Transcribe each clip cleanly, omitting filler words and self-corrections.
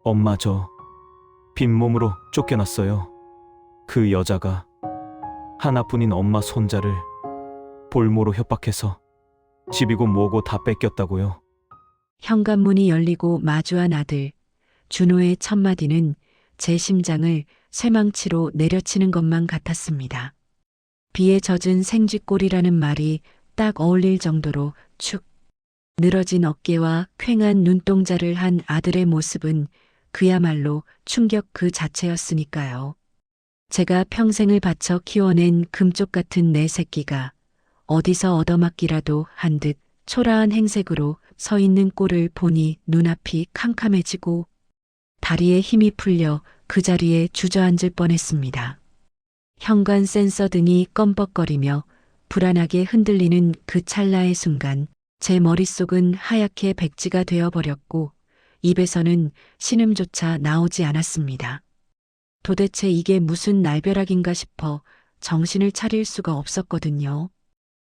엄마, 저 빈몸으로 쫓겨났어요. 그 여자가 하나뿐인 엄마 손자를 볼모로 협박해서 집이고 뭐고 다 뺏겼다고요. 현관문이 열리고 마주한 아들, 준호의 첫마디는 제 심장을 쇠망치로 내려치는 것만 같았습니다. 비에 젖은 생쥐꼴이라는 말이 딱 어울릴 정도로 축 늘어진 어깨와 퀭한 눈동자를 한 아들의 모습은 그야말로 충격 그 자체였으니까요. 제가 평생을 바쳐 키워낸 금쪽 같은 내 새끼가 어디서 얻어맞기라도 한 듯 초라한 행색으로 서 있는 꼴을 보니 눈앞이 캄캄해지고 다리에 힘이 풀려 그 자리에 주저앉을 뻔했습니다. 현관 센서 등이 껌뻑거리며 불안하게 흔들리는 그 찰나의 순간 제 머릿속은 하얗게 백지가 되어버렸고 입에서는 신음조차 나오지 않았습니다. 도대체 이게 무슨 날벼락인가 싶어 정신을 차릴 수가 없었거든요.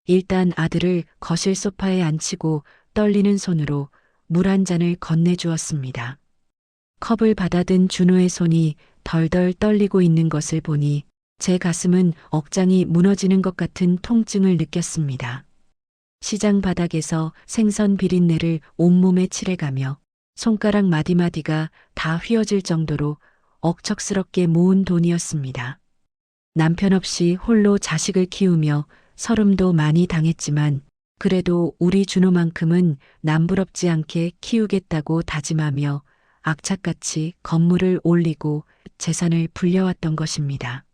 일단 아들을 거실 소파에 앉히고 떨리는 손으로 물 한 잔을 건네주었습니다. 컵을 받아든 준호의 손이 덜덜 떨리고 있는 것을 보니 제 가슴은 억장이 무너지는 것 같은 통증을 느꼈습니다. 시장 바닥에서 생선 비린내를 온몸에 칠해가며 손가락 마디마디가 다 휘어질 정도로 억척스럽게 모은 돈이었습니다. 남편 없이 홀로 자식을 키우며 서름도 많이 당했지만 그래도 우리 준호만큼은 남부럽지 않게 키우겠다고 다짐하며 악착같이 건물을 올리고 재산을 불려왔던 것입니다.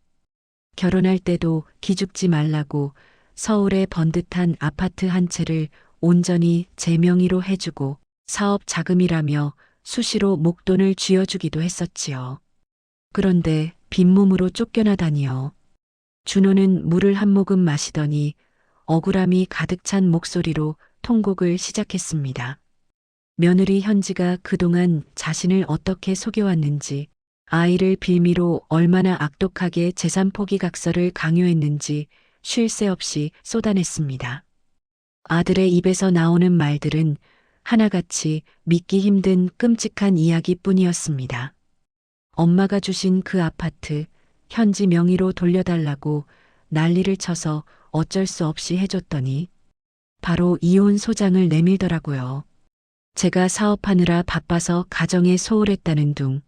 결혼할 때도 기죽지 말라고 서울의 번듯한 아파트 한 채를 온전히 제 명의로 해주고 사업 자금이라며 수시로 목돈을 쥐어주기도 했었지요. 그런데 빈몸으로 쫓겨나다니요. 준호는 물을 한 모금 마시더니 억울함이 가득 찬 목소리로 통곡을 시작했습니다. 며느리 현지가 그동안 자신을 어떻게 속여왔는지, 아이를 빌미로 얼마나 악독하게 재산 포기 각서를 강요했는지 쉴 새 없이 쏟아냈습니다. 아들의 입에서 나오는 말들은 하나같이 믿기 힘든 끔찍한 이야기뿐이었습니다. 엄마가 주신 그 아파트, 현지 명의로 돌려달라고 난리를 쳐서 어쩔 수 없이 해줬더니 바로 이혼 소장을 내밀더라고요. 제가 사업하느라 바빠서 가정에 소홀했다는 둥,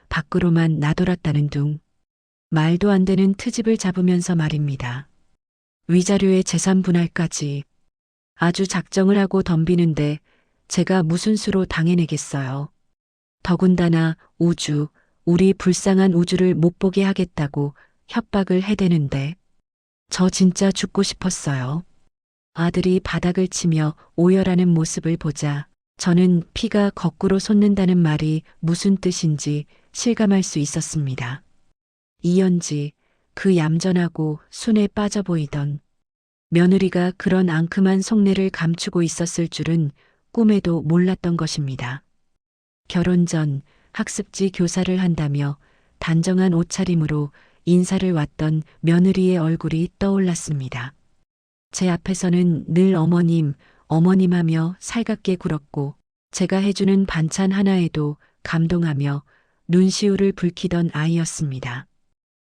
밖으로만 나돌았다는 둥, 말도 안 되는 트집을 잡으면서 말입니다. 위자료의 재산 분할까지 아주 작정을 하고 덤비는데 제가 무슨 수로 당해내겠어요. 더군다나 우리 불쌍한 우주를 못 보게 하겠다고 협박을 해대는데 저 진짜 죽고 싶었어요. 아들이 바닥을 치며 오열하는 모습을 보자 저는 피가 거꾸로 솟는다는 말이 무슨 뜻인지 실감할 수 있었습니다. 이연지, 그 얌전하고 순에 빠져 보이던 며느리가 그런 앙큼한 속내를 감추고 있었을 줄은 꿈에도 몰랐던 것입니다. 결혼 전 학습지 교사를 한다며 단정한 옷차림으로 인사를 왔던 며느리의 얼굴이 떠올랐습니다. 제 앞에서는 늘 어머님 하며 살갑게 굴었고 제가 해주는 반찬 하나에도 감동하며 눈시울을 붉히던 아이였습니다.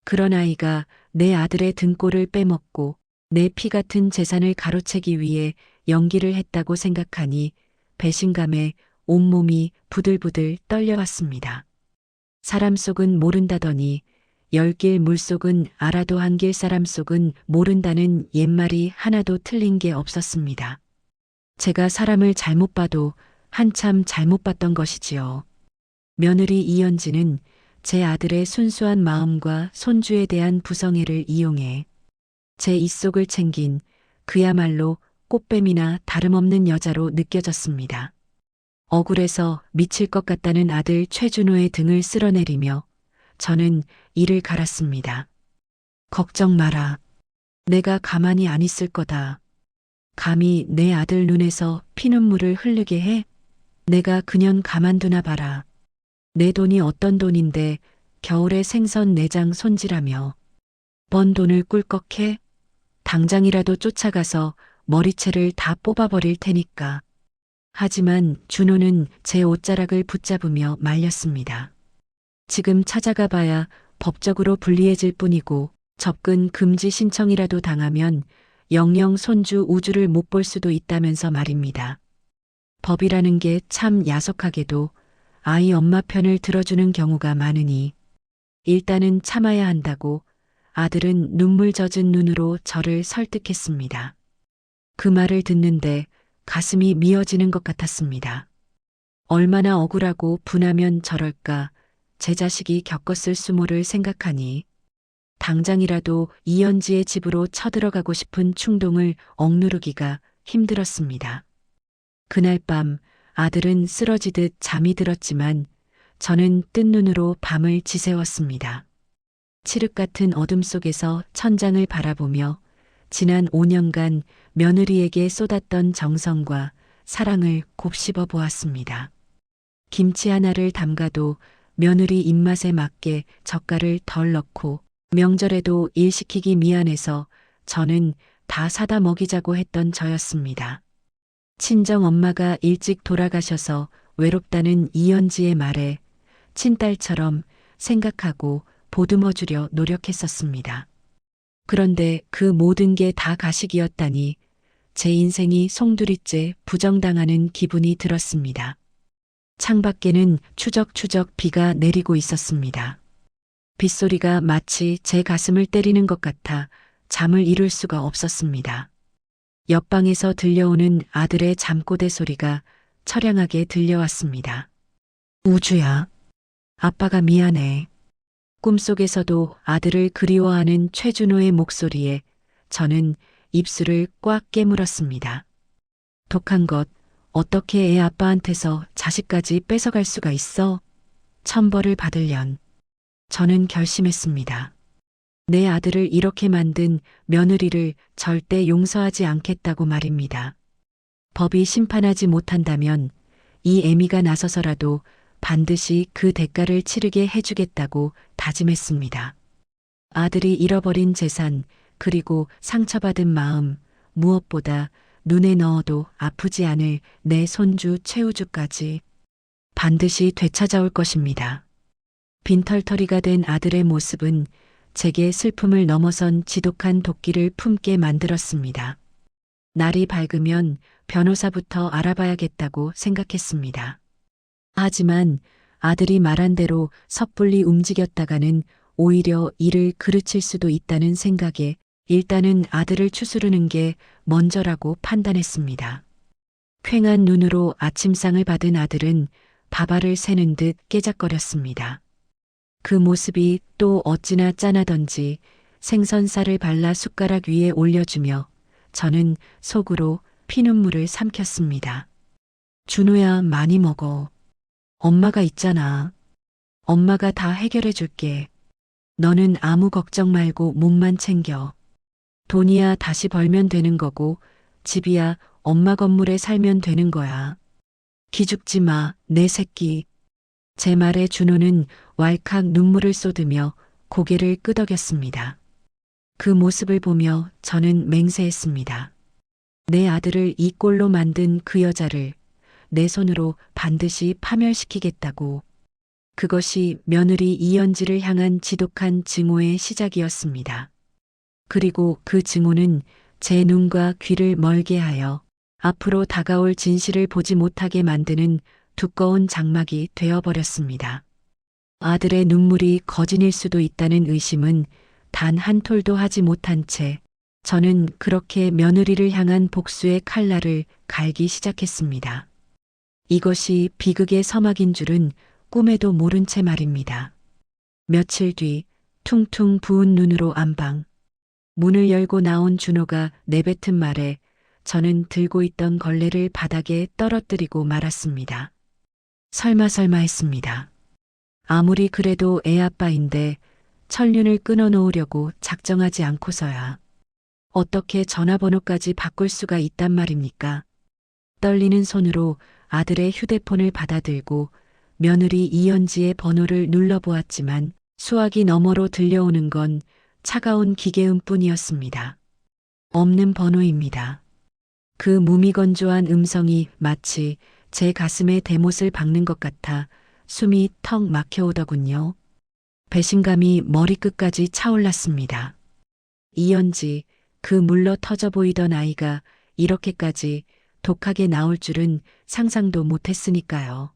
그런 아이가 내 아들의 등골을 빼먹고 내 피 같은 재산을 가로채기 위해 연기를 했다고 생각하니 배신감에 온몸이 부들부들 떨려왔습니다. 사람 속은 모른다더니 10길 물속은 알아도 한 길 사람 속은 모른다는 옛말이 하나도 틀린 게 없었습니다. 제가 사람을 잘못 봐도 한참 잘못 봤던 것이지요. 며느리 이연지는 제 아들의 순수한 마음과 손주에 대한 부성애를 이용해 제 입속을 챙긴 그야말로 꽃뱀이나 다름없는 여자로 느껴졌습니다. 억울해서 미칠 것 같다는 아들 최준호의 등을 쓸어내리며 저는 이를 갈았습니다. 걱정 마라. 내가 가만히 안 있을 거다. 감히 내 아들 눈에서 피눈물을 흐르게 해? 내가 그년 가만두나 봐라. 내 돈이 어떤 돈인데 겨울에 생선 4장 손질하며 번 돈을 꿀꺽해? 당장이라도 쫓아가서 머리채를 다 뽑아버릴 테니까. 하지만 준호는 제 옷자락을 붙잡으며 말렸습니다. 지금 찾아가 봐야 법적으로 불리해질 뿐이고 접근 금지 신청이라도 당하면 영영 손주 우주를 못 볼 수도 있다면서 말입니다. 법이라는 게 참 야속하게도 아이 엄마 편을 들어주는 경우가 많으니 일단은 참아야 한다고 아들은 눈물 젖은 눈으로 저를 설득했습니다. 그 말을 듣는데 가슴이 미어지는 것 같았습니다. 얼마나 억울하고 분하면 저럴까 제 자식이 겪었을 수모를 생각하니 당장이라도 이연지의 집으로 쳐들어가고 싶은 충동을 억누르기가 힘들었습니다. 그날 밤 아들은 쓰러지듯 잠이 들었지만 저는 뜬 눈으로 밤을 지새웠습니다. 칠흑 같은 어둠 속에서 천장을 바라보며 지난 5년간 며느리에게 쏟았던 정성과 사랑을 곱씹어 보았습니다. 김치 하나를 담가도 며느리 입맛에 맞게 젓갈을 덜 넣고 명절에도 일 시키기 미안해서 저는 다 사다 먹이자고 했던 저였습니다. 친정 엄마가 일찍 돌아가셔서 외롭다는 이연지의 말에 친딸처럼 생각하고 보듬어주려 노력했었습니다. 그런데 그 모든 게 다 가식이었다니 제 인생이 송두리째 부정당하는 기분이 들었습니다. 창밖에는 추적추적 비가 내리고 있었습니다. 빗소리가 마치 제 가슴을 때리는 것 같아 잠을 이룰 수가 없었습니다. 옆방에서 들려오는 아들의 잠꼬대 소리가 처량하게 들려왔습니다. 우주야, 아빠가 미안해. 꿈속에서도 아들을 그리워하는 최준호의 목소리에 저는 입술을 꽉 깨물었습니다. 독한 것, 어떻게 애 아빠한테서 자식까지 뺏어갈 수가 있어? 천벌을 받으련. 저는 결심했습니다. 내 아들을 이렇게 만든 며느리를 절대 용서하지 않겠다고 말입니다. 법이 심판하지 못한다면 이 애미가 나서서라도 반드시 그 대가를 치르게 해주겠다고 다짐했습니다. 아들이 잃어버린 재산 그리고 상처받은 마음 무엇보다 눈에 넣어도 아프지 않을 내 손주 최우주까지 반드시 되찾아올 것입니다. 빈털터리가 된 아들의 모습은 제게 슬픔을 넘어선 지독한 도끼를 품게 만들었습니다. 날이 밝으면 변호사부터 알아봐야겠다고 생각했습니다. 하지만 아들이 말한 대로 섣불리 움직였다가는 오히려 일을 그르칠 수도 있다는 생각에 일단은 아들을 추스르는 게 먼저라고 판단했습니다. 퀭한 눈으로 아침상을 받은 아들은 밥알을 새는 듯 깨작거렸습니다. 그 모습이 또 어찌나 짠하던지 생선살을 발라 숟가락 위에 올려주며 저는 속으로 피눈물을 삼켰습니다. 준호야, 많이 먹어. 엄마가 있잖아. 엄마가 다 해결해 줄게. 너는 아무 걱정 말고 몸만 챙겨. 돈이야 다시 벌면 되는 거고 집이야 엄마 건물에 살면 되는 거야. 기죽지 마, 내 새끼. 제 말에 준호는 왈칵 눈물을 쏟으며 고개를 끄덕였습니다. 그 모습을 보며 저는 맹세했습니다. 내 아들을 이 꼴로 만든 그 여자를 내 손으로 반드시 파멸시키겠다고. 그것이 며느리 이연지를 향한 지독한 증오의 시작이었습니다. 그리고 그 증오는 제 눈과 귀를 멀게 하여 앞으로 다가올 진실을 보지 못하게 만드는 두꺼운 장막이 되어버렸습니다. 아들의 눈물이 거짓일 수도 있다는 의심은 단 한 톨도 하지 못한 채 저는 그렇게 며느리를 향한 복수의 칼날을 갈기 시작했습니다. 이것이 비극의 서막인 줄은 꿈에도 모른 채 말입니다. 며칠 뒤 퉁퉁 부은 눈으로 안방. 문을 열고 나온 준호가 내뱉은 말에 저는 들고 있던 걸레를 바닥에 떨어뜨리고 말았습니다. 설마 했습니다. 아무리 그래도 애 아빠인데 천륜을 끊어놓으려고 작정하지 않고서야 어떻게 전화번호까지 바꿀 수가 있단 말입니까? 떨리는 손으로 아들의 휴대폰을 받아들고 며느리 이연지의 번호를 눌러보았지만 수화기 너머로 들려오는 건 차가운 기계음뿐이었습니다. 없는 번호입니다. 그 무미건조한 음성이 마치 제 가슴에 대못을 박는 것 같아 숨이 턱 막혀오더군요. 배신감이 머리끝까지 차올랐습니다. 이연지, 그 물러 터져 보이던 아이가 이렇게까지 독하게 나올 줄은 상상도 못했으니까요.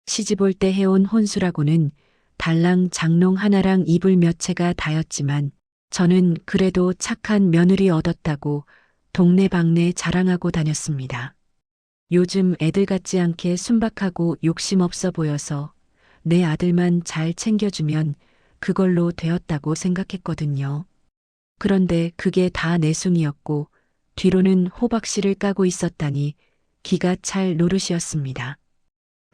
시집 올 때 해온 혼수라고는 달랑 장롱 하나랑 이불 몇 채가 다였지만 저는 그래도 착한 며느리 얻었다고 동네방네 자랑하고 다녔습니다. 요즘 애들 같지 않게 순박하고 욕심 없어 보여서 내 아들만 잘 챙겨주면 그걸로 되었다고 생각했거든요. 그런데 그게 다 내숭이었고 뒤로는 호박씨를 까고 있었다니 기가 찰 노릇이었습니다.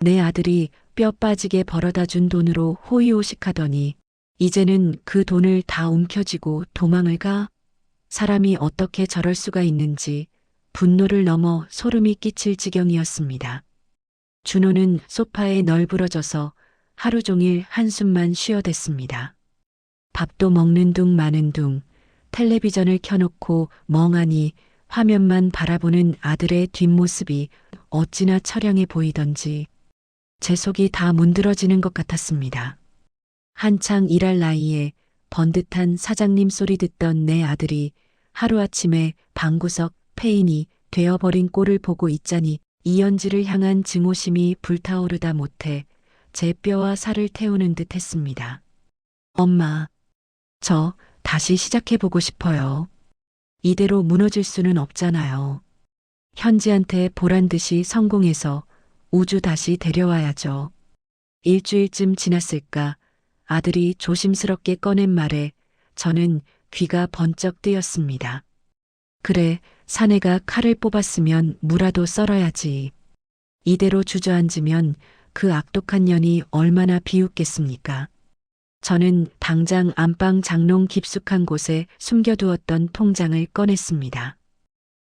내 아들이 뼈 빠지게 벌어다 준 돈으로 호의호식하더니 이제는 그 돈을 다 움켜쥐고 도망을 가? 사람이 어떻게 저럴 수가 있는지 분노를 넘어 소름이 끼칠 지경이었습니다. 준호는 소파에 널브러져서 하루 종일 한숨만 쉬어댔습니다. 밥도 먹는 둥 마는 둥 텔레비전을 켜놓고 멍하니 화면만 바라보는 아들의 뒷모습이 어찌나 처량해 보이던지 제 속이 다 문드러지는 것 같았습니다. 한창 일할 나이에 번듯한 사장님 소리 듣던 내 아들이 하루아침에 방구석 폐인이 되어버린 꼴을 보고 있자니 이연지를 향한 증오심이 불타오르다 못해 제 뼈와 살을 태우는 듯 했습니다. 엄마, 저 다시 시작해보고 싶어요. 이대로 무너질 수는 없잖아요. 현지한테 보란 듯이 성공해서 우주 다시 데려와야죠. 일주일쯤 지났을까 아들이 조심스럽게 꺼낸 말에 저는 귀가 번쩍 뜨였습니다. 그래, 사내가 칼을 뽑았으면 무라도 썰어야지. 이대로 주저앉으면 그 악독한 년이 얼마나 비웃겠습니까? 저는 당장 안방 장롱 깊숙한 곳에 숨겨두었던 통장을 꺼냈습니다.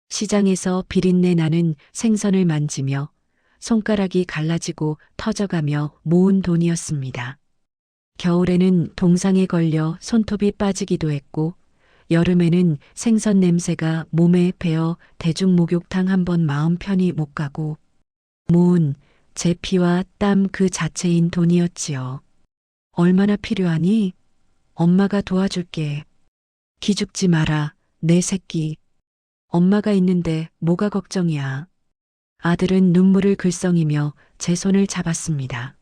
시장에서 비린내 나는 생선을 만지며 손가락이 갈라지고 터져가며 모은 돈이었습니다. 겨울에는 동상에 걸려 손톱이 빠지기도 했고 여름에는 생선 냄새가 몸에 배어 대중목욕탕 한번 마음 편히 못 가고 모은 제 피와 땀 그 자체인 돈이었지요. 얼마나 필요하니? 엄마가 도와줄게. 기죽지 마라, 내 새끼. 엄마가 있는데 뭐가 걱정이야. 아들은 눈물을 글썽이며 제 손을 잡았습니다.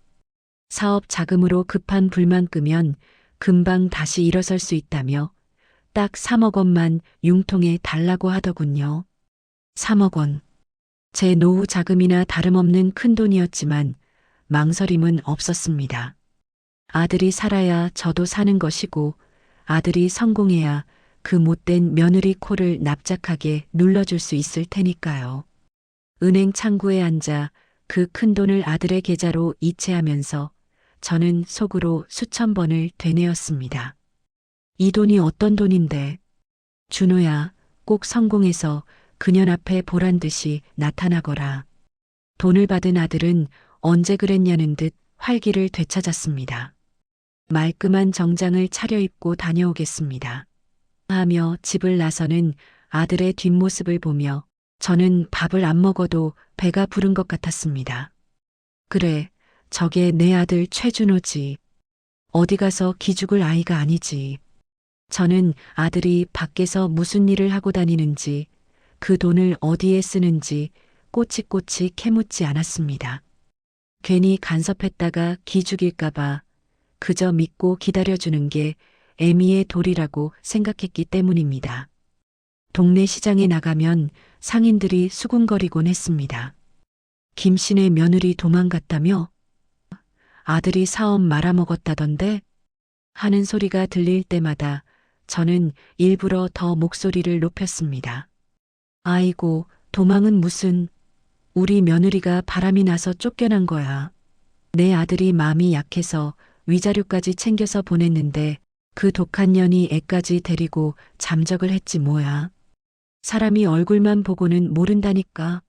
사업 자금으로 급한 불만 끄면 금방 다시 일어설 수 있다며 딱 3억 원만 융통에 달라고 하더군요. 3억 원. 제 노후 자금이나 다름없는 큰돈이었지만 망설임은 없었습니다. 아들이 살아야 저도 사는 것이고 아들이 성공해야 그 못된 며느리 코를 납작하게 눌러줄 수 있을 테니까요. 은행 창구에 앉아 그 큰돈을 아들의 계좌로 이체하면서 저는 속으로 수천 번을 되뇌었습니다. 이 돈이 어떤 돈인데? 준호야, 꼭 성공해서 그년 앞에 보란 듯이 나타나거라. 돈을 받은 아들은 언제 그랬냐는 듯 활기를 되찾았습니다. 말끔한 정장을 차려입고 다녀오겠습니다. 하며 집을 나서는 아들의 뒷모습을 보며 저는 밥을 안 먹어도 배가 부른 것 같았습니다. 그래, 저게 내 아들 최준호지. 어디 가서 기죽을 아이가 아니지. 저는 아들이 밖에서 무슨 일을 하고 다니는지 그 돈을 어디에 쓰는지 꼬치꼬치 캐묻지 않았습니다. 괜히 간섭했다가 기죽일까봐 그저 믿고 기다려주는 게 애미의 도리라고 생각했기 때문입니다. 동네 시장에 나가면 상인들이 수군거리곤 했습니다. 김씨네 며느리 도망갔다며? 아들이 사업 말아먹었다던데? 하는 소리가 들릴 때마다 저는 일부러 더 목소리를 높였습니다. 아이고, 도망은 무슨, 우리 며느리가 바람이 나서 쫓겨난 거야. 내 아들이 마음이 약해서 위자료까지 챙겨서 보냈는데 그 독한 년이 애까지 데리고 잠적을 했지 뭐야. 사람이 얼굴만 보고는 모른다니까.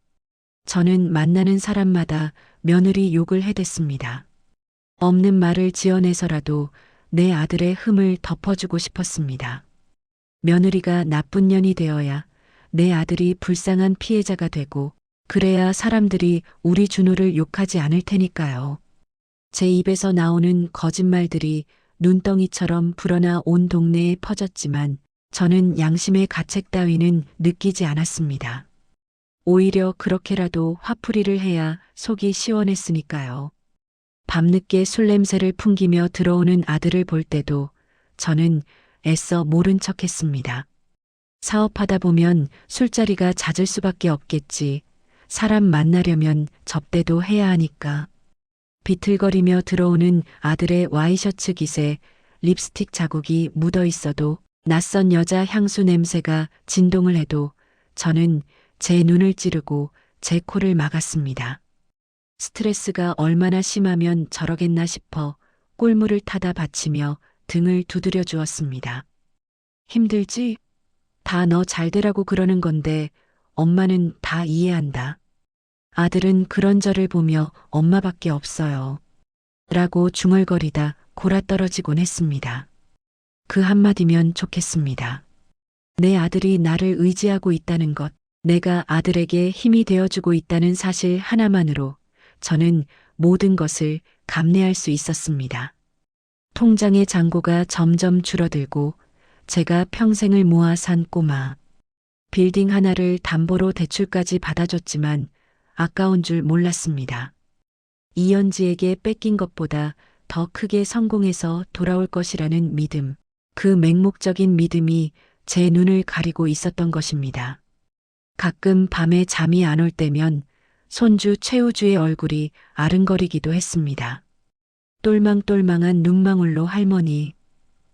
저는 만나는 사람마다 며느리 욕을 해댔습니다. 없는 말을 지어내서라도 내 아들의 흠을 덮어주고 싶었습니다. 며느리가 나쁜 년이 되어야 내 아들이 불쌍한 피해자가 되고 그래야 사람들이 우리 준호를 욕하지 않을 테니까요. 제 입에서 나오는 거짓말들이 눈덩이처럼 불어나 온 동네에 퍼졌지만 저는 양심의 가책 따위는 느끼지 않았습니다. 오히려 그렇게라도 화풀이를 해야 속이 시원했으니까요. 밤늦게 술 냄새를 풍기며 들어오는 아들을 볼 때도 저는 애써 모른 척했습니다. 사업하다 보면 술자리가 잦을 수밖에 없겠지. 사람 만나려면 접대도 해야 하니까. 비틀거리며 들어오는 아들의 와이셔츠 깃에 립스틱 자국이 묻어 있어도 낯선 여자 향수 냄새가 진동을 해도 저는 제 눈을 찌르고 제 코를 막았습니다. 스트레스가 얼마나 심하면 저러겠나 싶어 꿀물을 타다 받치며 등을 두드려 주었습니다. 힘들지? 다 너 잘되라고 그러는 건데 엄마는 다 이해한다. 아들은 그런 저를 보며 엄마밖에 없어요. 라고 중얼거리다 골아떨어지곤 했습니다. 그 한마디면 좋겠습니다. 내 아들이 나를 의지하고 있다는 것, 내가 아들에게 힘이 되어주고 있다는 사실 하나만으로 저는 모든 것을 감내할 수 있었습니다. 통장의 잔고가 점점 줄어들고 제가 평생을 모아 산 꼬마. 빌딩 하나를 담보로 대출까지 받아줬지만 아까운 줄 몰랐습니다. 이연지에게 뺏긴 것보다 더 크게 성공해서 돌아올 것이라는 믿음, 그 맹목적인 믿음이 제 눈을 가리고 있었던 것입니다. 가끔 밤에 잠이 안 올 때면 손주 최우주의 얼굴이 아른거리기도 했습니다. 똘망똘망한 눈망울로 할머니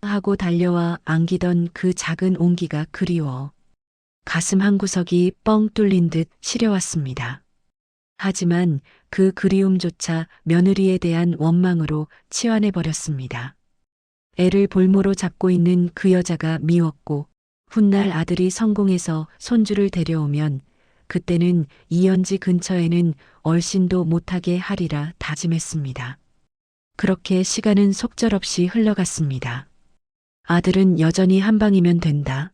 하고 달려와 안기던 그 작은 온기가 그리워 가슴 한구석이 뻥 뚫린 듯 시려왔습니다. 하지만 그 그리움조차 며느리에 대한 원망으로 치환해버렸습니다. 애를 볼모로 잡고 있는 그 여자가 미웠고 훗날 아들이 성공해서 손주를 데려오면 그때는 이연지 근처에는 얼씬도 못하게 하리라 다짐했습니다. 그렇게 시간은 속절없이 흘러갔습니다. 아들은 여전히 한 방이면 된다.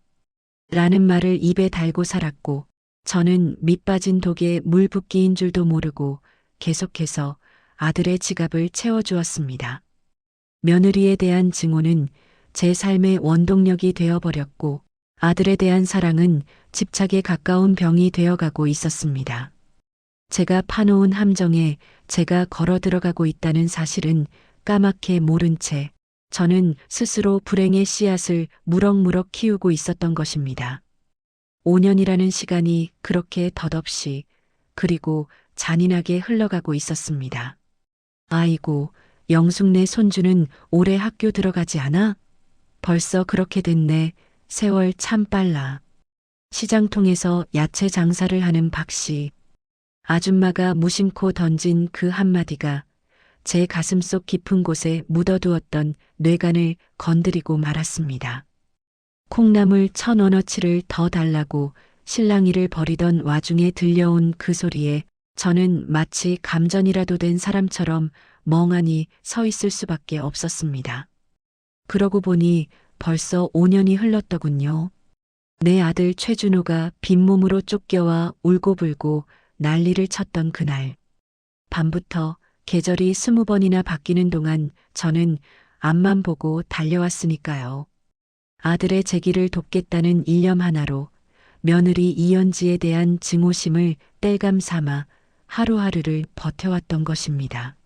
라는 말을 입에 달고 살았고 저는 밑빠진 독에 물 붓기인 줄도 모르고 계속해서 아들의 지갑을 채워주었습니다. 며느리에 대한 증오는 제 삶의 원동력이 되어버렸고 아들에 대한 사랑은 집착에 가까운 병이 되어가고 있었습니다. 제가 파놓은 함정에 제가 걸어 들어가고 있다는 사실은 까맣게 모른 채 저는 스스로 불행의 씨앗을 무럭무럭 키우고 있었던 것입니다. 5년이라는 시간이 그렇게 덧없이 그리고 잔인하게 흘러가고 있었습니다. 아이고, 영숙네 손주는 올해 학교 들어가지 않아? 벌써 그렇게 됐네. 세월 참 빨라. 시장통에서 야채 장사를 하는 박씨. 아줌마가 무심코 던진 그 한마디가 제 가슴속 깊은 곳에 묻어두었던 뇌관을 건드리고 말았습니다. 콩나물 1,000원어치를 더 달라고 실랑이를 벌이던 와중에 들려온 그 소리에 저는 마치 감전이라도 된 사람처럼 멍하니 서 있을 수밖에 없었습니다. 그러고 보니 벌써 5년이 흘렀더군요. 내 아들 최준호가 빈몸으로 쫓겨와 울고불고 난리를 쳤던 그날. 밤부터 계절이 20번이나 바뀌는 동안 저는 앞만 보고 달려왔으니까요. 아들의 재기를 돕겠다는 일념 하나로 며느리 이연지에 대한 증오심을 땔감 삼아 하루하루를 버텨왔던 것입니다.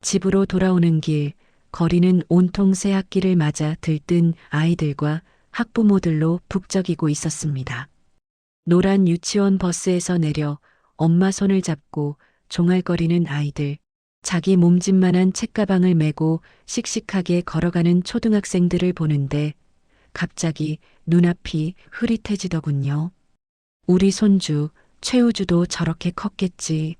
집으로 돌아오는 길, 거리는 온통 새학기를 맞아 들뜬 아이들과 학부모들로 북적이고 있었습니다. 노란 유치원 버스에서 내려 엄마 손을 잡고 종알거리는 아이들, 자기 몸집만한 책가방을 메고 씩씩하게 걸어가는 초등학생들을 보는데 갑자기 눈앞이 흐릿해지더군요. 우리 손주 최우주도 저렇게 컸겠지.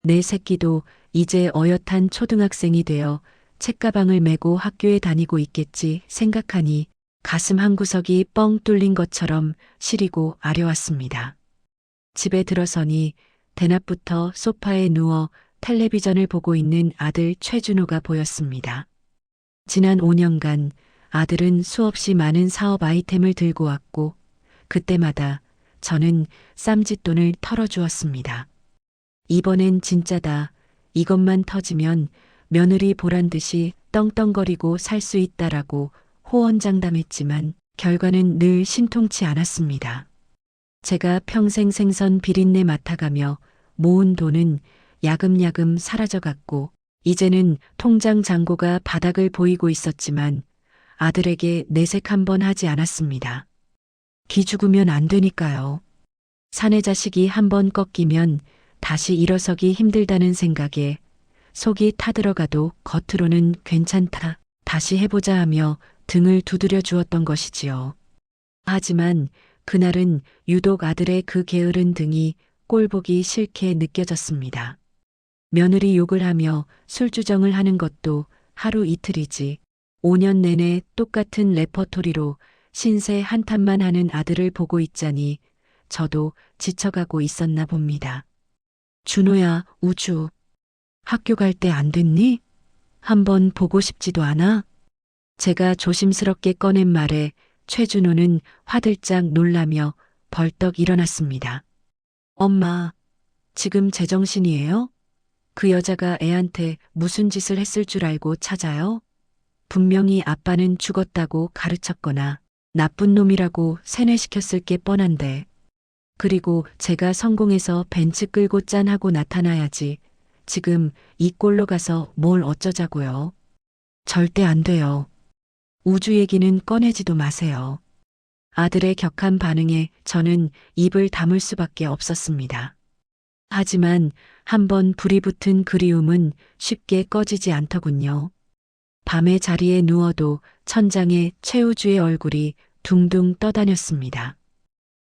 내 새끼도 이제 어엿한 초등학생이 되어 책가방을 메고 학교에 다니고 있겠지 생각하니 가슴 한구석이 뻥 뚫린 것처럼 시리고 아려왔습니다. 집에 들어서니 대낮부터 소파에 누워 텔레비전을 보고 있는 아들 최준호가 보였습니다. 지난 5년간 아들은 수없이 많은 사업 아이템을 들고 왔고 그때마다 저는 쌈짓돈을 털어주었습니다. 이번엔 진짜다. 이것만 터지면 며느리 보란 듯이 떵떵거리고 살 수 있다라고 호언장담했지만 결과는 늘 신통치 않았습니다. 제가 평생 생선 비린내 맡아가며 모은 돈은 야금야금 사라져갔고 이제는 통장 잔고가 바닥을 보이고 있었지만 아들에게 내색 한번 하지 않았습니다. 기죽으면 안 되니까요. 사내 자식이 한번 꺾이면 다시 일어서기 힘들다는 생각에 속이 타들어가도 겉으로는 괜찮다, 다시 해보자 하며 등을 두드려 주었던 것이지요. 하지만 그날은 유독 아들의 그 게으른 등이 꼴보기 싫게 느껴졌습니다. 며느리 욕을 하며 술주정을 하는 것도 하루 이틀이지 5년 내내 똑같은 레퍼토리로 신세 한탄만 하는 아들을 보고 있자니 저도 지쳐가고 있었나 봅니다. 준호야, 우주. 학교 갈 때 안 됐니? 한번 보고 싶지도 않아? 제가 조심스럽게 꺼낸 말에 최준호는 화들짝 놀라며 벌떡 일어났습니다. 엄마, 지금 제정신이에요? 그 여자가 애한테 무슨 짓을 했을 줄 알고 찾아요? 분명히 아빠는 죽었다고 가르쳤거나 나쁜 놈이라고 세뇌시켰을 게 뻔한데. 그리고 제가 성공해서 벤츠 끌고 짠하고 나타나야지. 지금 이 꼴로 가서 뭘 어쩌자고요. 절대 안 돼요. 우주 얘기는 꺼내지도 마세요. 아들의 격한 반응에 저는 입을 다물 수밖에 없었습니다. 하지만 한번 불이 붙은 그리움은 쉽게 꺼지지 않더군요. 밤에 자리에 누워도 천장에 최우주의 얼굴이 둥둥 떠다녔습니다.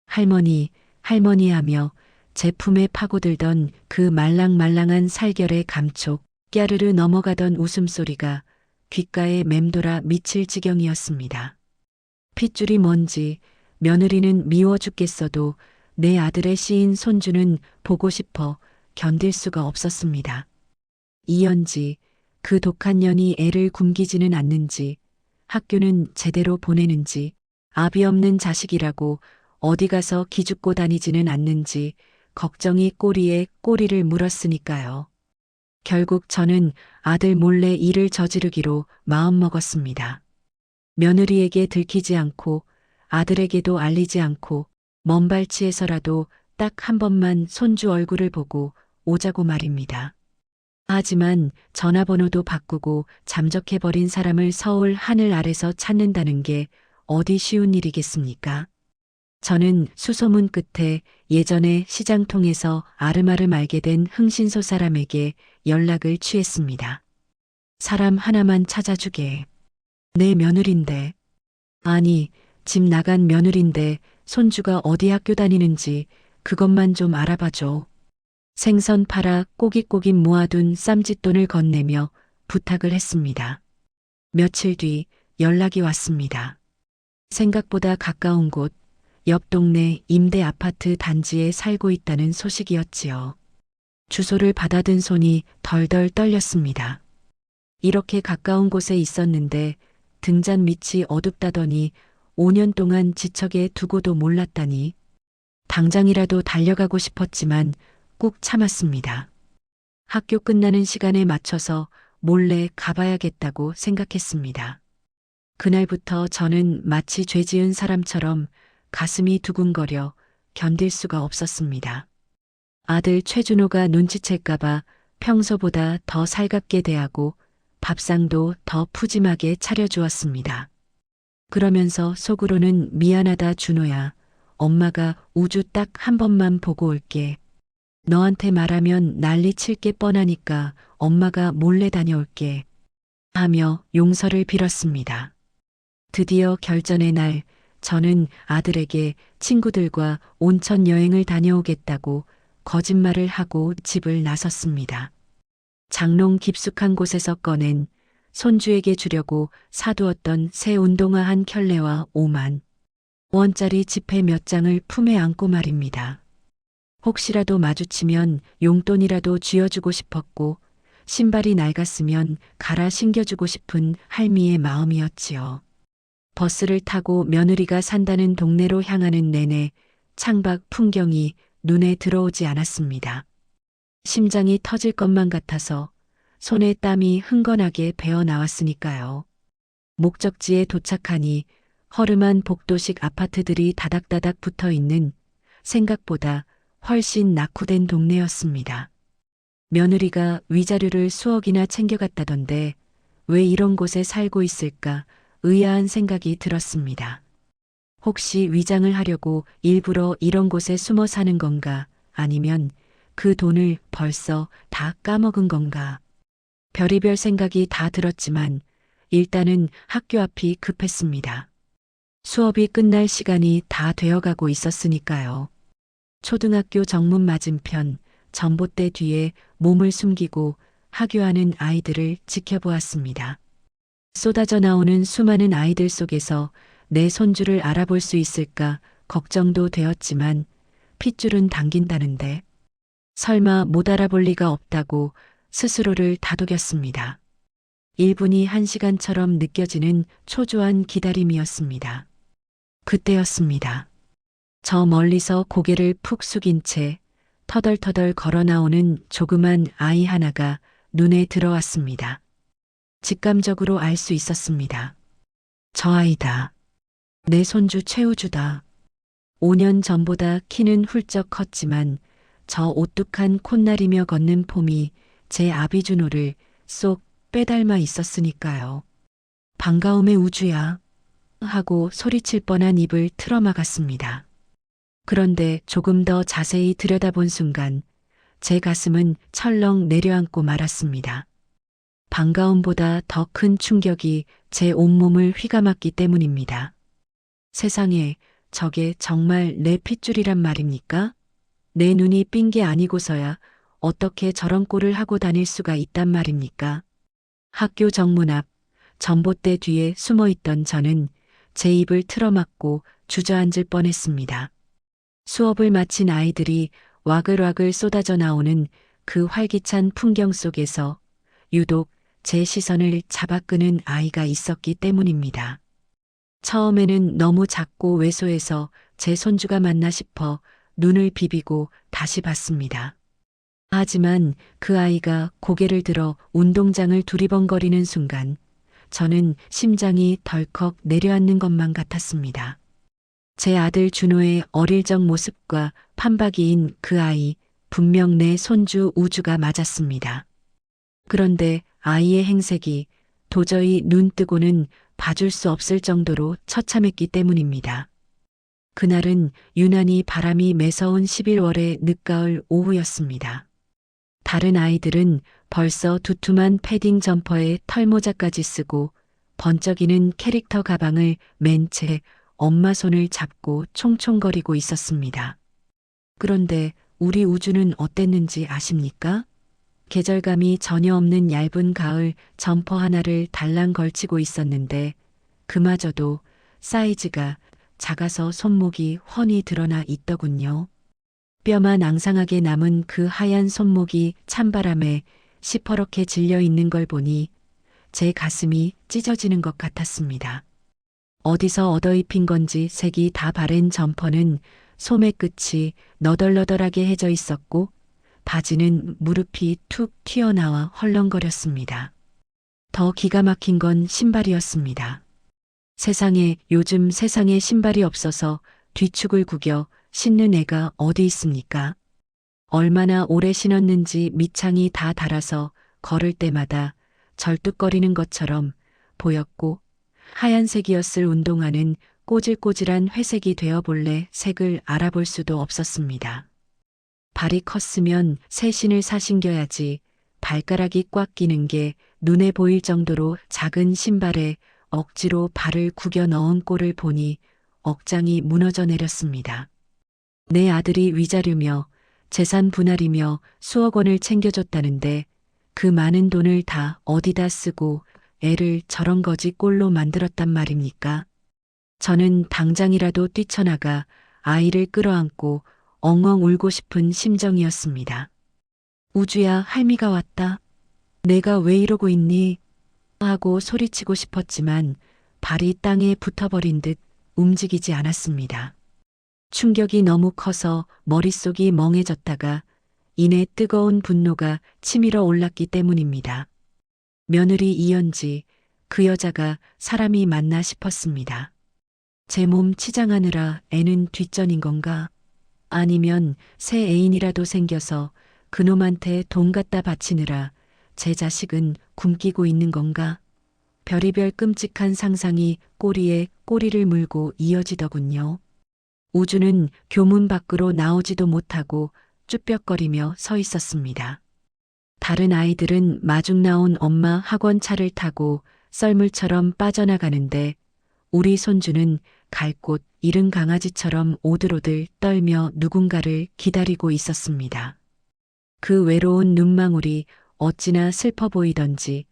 할머니, 할머니 하며 제 품에 파고들던 그 말랑말랑한 살결의 감촉, 깨르르 넘어가던 웃음소리가 귓가에 맴돌아 미칠 지경이었습니다. 핏줄이 뭔지 며느리는 미워 죽겠어도 내 아들의 씨인 손주는 보고 싶어 견딜 수가 없었습니다. 이연지, 그 독한 년이 애를 굶기지는 않는지, 학교는 제대로 보내는지, 아비 없는 자식이라고 어디 가서 기죽고 다니지는 않는지 걱정이 꼬리에 꼬리를 물었으니까요. 결국 저는 아들 몰래 일을 저지르기로 마음먹었습니다. 며느리에게 들키지 않고 아들에게도 알리지 않고 먼 발치에서라도 딱 한 번만 손주 얼굴을 보고 오자고 말입니다. 하지만 전화번호도 바꾸고 잠적해버린 사람을 서울 하늘 아래서 찾는다는 게 어디 쉬운 일이겠습니까? 저는 수소문 끝에 예전에 시장통에서 아름아름 알게 된 흥신소 사람에게 연락을 취했습니다. 사람 하나만 찾아주게. 내 며느린데. 아니, 집 나간 며느린데 손주가 어디 학교 다니는지 그것만 좀 알아봐줘. 생선 팔아 꼬깃꼬깃 모아둔 쌈짓돈을 건네며 부탁을 했습니다. 며칠 뒤 연락이 왔습니다. 생각보다 가까운 곳, 옆 동네 임대 아파트 단지에 살고 있다는 소식이었지요. 주소를 받아든 손이 덜덜 떨렸습니다. 이렇게 가까운 곳에 있었는데 등잔 밑이 어둡다더니 5년 동안 지척에 두고도 몰랐다니. 당장이라도 달려가고 싶었지만 꾹 참았습니다. 학교 끝나는 시간에 맞춰서 몰래 가봐야겠다고 생각했습니다. 그날부터 저는 마치 죄 지은 사람처럼 가슴이 두근거려 견딜 수가 없었습니다. 아들 최준호가 눈치챌까봐 평소보다 더 살갑게 대하고 밥상도 더 푸짐하게 차려주었습니다. 그러면서 속으로는 미안하다 준호야. 엄마가 우주 딱 한 번만 보고 올게. 너한테 말하면 난리 칠 게 뻔하니까 엄마가 몰래 다녀올게. 하며 용서를 빌었습니다. 드디어 결전의 날 저는 아들에게 친구들과 온천 여행을 다녀오겠다고 거짓말을 하고 집을 나섰습니다. 장롱 깊숙한 곳에서 꺼낸 손주에게 주려고 사두었던 새 운동화 한 켤레와 5만 원짜리 지폐 몇 장을 품에 안고 말입니다. 혹시라도 마주치면 용돈이라도 쥐어주고 싶었고 신발이 낡았으면 갈아 신겨주고 싶은 할미의 마음이었지요. 버스를 타고 며느리가 산다는 동네로 향하는 내내 창밖 풍경이 눈에 들어오지 않았습니다. 심장이 터질 것만 같아서 손에 땀이 흥건하게 배어 나왔으니까요. 목적지에 도착하니 허름한 복도식 아파트들이 다닥다닥 붙어 있는 생각보다 훨씬 낙후된 동네였습니다. 며느리가 위자료를 수억이나 챙겨갔다던데 왜 이런 곳에 살고 있을까 의아한 생각이 들었습니다. 혹시 위장을 하려고 일부러 이런 곳에 숨어 사는 건가 아니면 그 돈을 벌써 다 까먹은 건가. 별의별 생각이 다 들었지만 일단은 학교 앞이 급했습니다. 수업이 끝날 시간이 다 되어가고 있었으니까요. 초등학교 정문 맞은편 전봇대 뒤에 몸을 숨기고 하교하는 아이들을 지켜보았습니다. 쏟아져 나오는 수많은 아이들 속에서 내 손주를 알아볼 수 있을까 걱정도 되었지만 핏줄은 당긴다는데 설마 못 알아볼 리가 없다고 스스로를 다독였습니다. 1분이 1시간처럼 느껴지는 초조한 기다림이었습니다. 그때였습니다. 저 멀리서 고개를 푹 숙인 채 터덜터덜 걸어 나오는 조그만 아이 하나가 눈에 들어왔습니다. 직감적으로 알 수 있었습니다. 저 아이다. 내 손주 최우주다. 5년 전보다 키는 훌쩍 컸지만 저 오뚝한 콧날이며 걷는 폼이 제 아비 준호를 쏙 빼닮아 있었으니까요. 반가움의 우주야 하고 소리칠 뻔한 입을 틀어막았습니다. 그런데 조금 더 자세히 들여다본 순간 제 가슴은 철렁 내려앉고 말았습니다. 반가움보다 더 큰 충격이 제 온몸을 휘감았기 때문입니다. 세상에 저게 정말 내 핏줄이란 말입니까? 내 눈이 삔 게 아니고서야 어떻게 저런 꼴을 하고 다닐 수가 있단 말입니까? 학교 정문 앞 전봇대 뒤에 숨어있던 저는 제 입을 틀어막고 주저앉을 뻔했습니다. 수업을 마친 아이들이 와글와글 쏟아져 나오는 그 활기찬 풍경 속에서 유독 제 시선을 잡아끄는 아이가 있었기 때문입니다. 처음에는 너무 작고 왜소해서 제 손주가 맞나 싶어 눈을 비비고 다시 봤습니다. 하지만 그 아이가 고개를 들어 운동장을 두리번거리는 순간 저는 심장이 덜컥 내려앉는 것만 같았습니다. 제 아들 준호의 어릴 적 모습과 판박이인 그 아이, 분명 내 손주 우주가 맞았습니다. 그런데 아이의 행색이 도저히 눈 뜨고는 봐줄 수 없을 정도로 처참했기 때문입니다. 그날은 유난히 바람이 매서운 11월의 늦가을 오후였습니다. 다른 아이들은 벌써 두툼한 패딩 점퍼에 털모자까지 쓰고 번쩍이는 캐릭터 가방을 맨 채 엄마 손을 잡고 총총거리고 있었습니다. 그런데 우리 우주는 어땠는지 아십니까? 계절감이 전혀 없는 얇은 가을 점퍼 하나를 달랑 걸치고 있었는데 그마저도 사이즈가 작아서 손목이 훤히 드러나 있더군요. 뼈만 앙상하게 남은 그 하얀 손목이 찬바람에 시퍼렇게 질려 있는 걸 보니 제 가슴이 찢어지는 것 같았습니다. 어디서 얻어입힌 건지 색이 다 바랜 점퍼는 소매 끝이 너덜너덜하게 해져 있었고 바지는 무릎이 툭 튀어나와 헐렁거렸습니다. 더 기가 막힌 건 신발이었습니다. 세상에 요즘 세상에 신발이 없어서 뒤축을 구겨 신는 애가 어디 있습니까? 얼마나 오래 신었는지 밑창이 다 닳아서 걸을 때마다 절뚝거리는 것처럼 보였고 하얀색이었을 운동화는 꼬질꼬질한 회색이 되어 본래 색을 알아볼 수도 없었습니다. 발이 컸으면 새 신을 사신겨야지 발가락이 꽉 끼는 게 눈에 보일 정도로 작은 신발에 억지로 발을 구겨 넣은 꼴을 보니 억장이 무너져 내렸습니다. 내 아들이 위자료며 재산 분할이며 수억 원을 챙겨줬다는데 그 많은 돈을 다 어디다 쓰고 애를 저런 거지 꼴로 만들었단 말입니까? 저는 당장이라도 뛰쳐나가 아이를 끌어안고 엉엉 울고 싶은 심정이었습니다. 우주야, 할미가 왔다. 내가 왜 이러고 있니? 하고 소리치고 싶었지만 발이 땅에 붙어버린 듯 움직이지 않았습니다. 충격이 너무 커서 머릿속이 멍해졌다가 이내 뜨거운 분노가 치밀어 올랐기 때문입니다. 며느리 이연지, 그 여자가 사람이 맞나 싶었습니다. 제 몸 치장하느라 애는 뒷전인 건가? 아니면 새 애인이라도 생겨서 그놈한테 돈 갖다 바치느라 제 자식은 굶기고 있는 건가? 별의별 끔찍한 상상이 꼬리에 꼬리를 물고 이어지더군요. 우주는 교문 밖으로 나오지도 못하고 쭈뼛거리며 서 있었습니다. 다른 아이들은 마중 나온 엄마 학원차를 타고 썰물처럼 빠져나가는데 우리 손주는 갈 곳 잃은 강아지처럼 오들오들 떨며 누군가를 기다리고 있었습니다. 그 외로운 눈망울이 어찌나 슬퍼 보이던지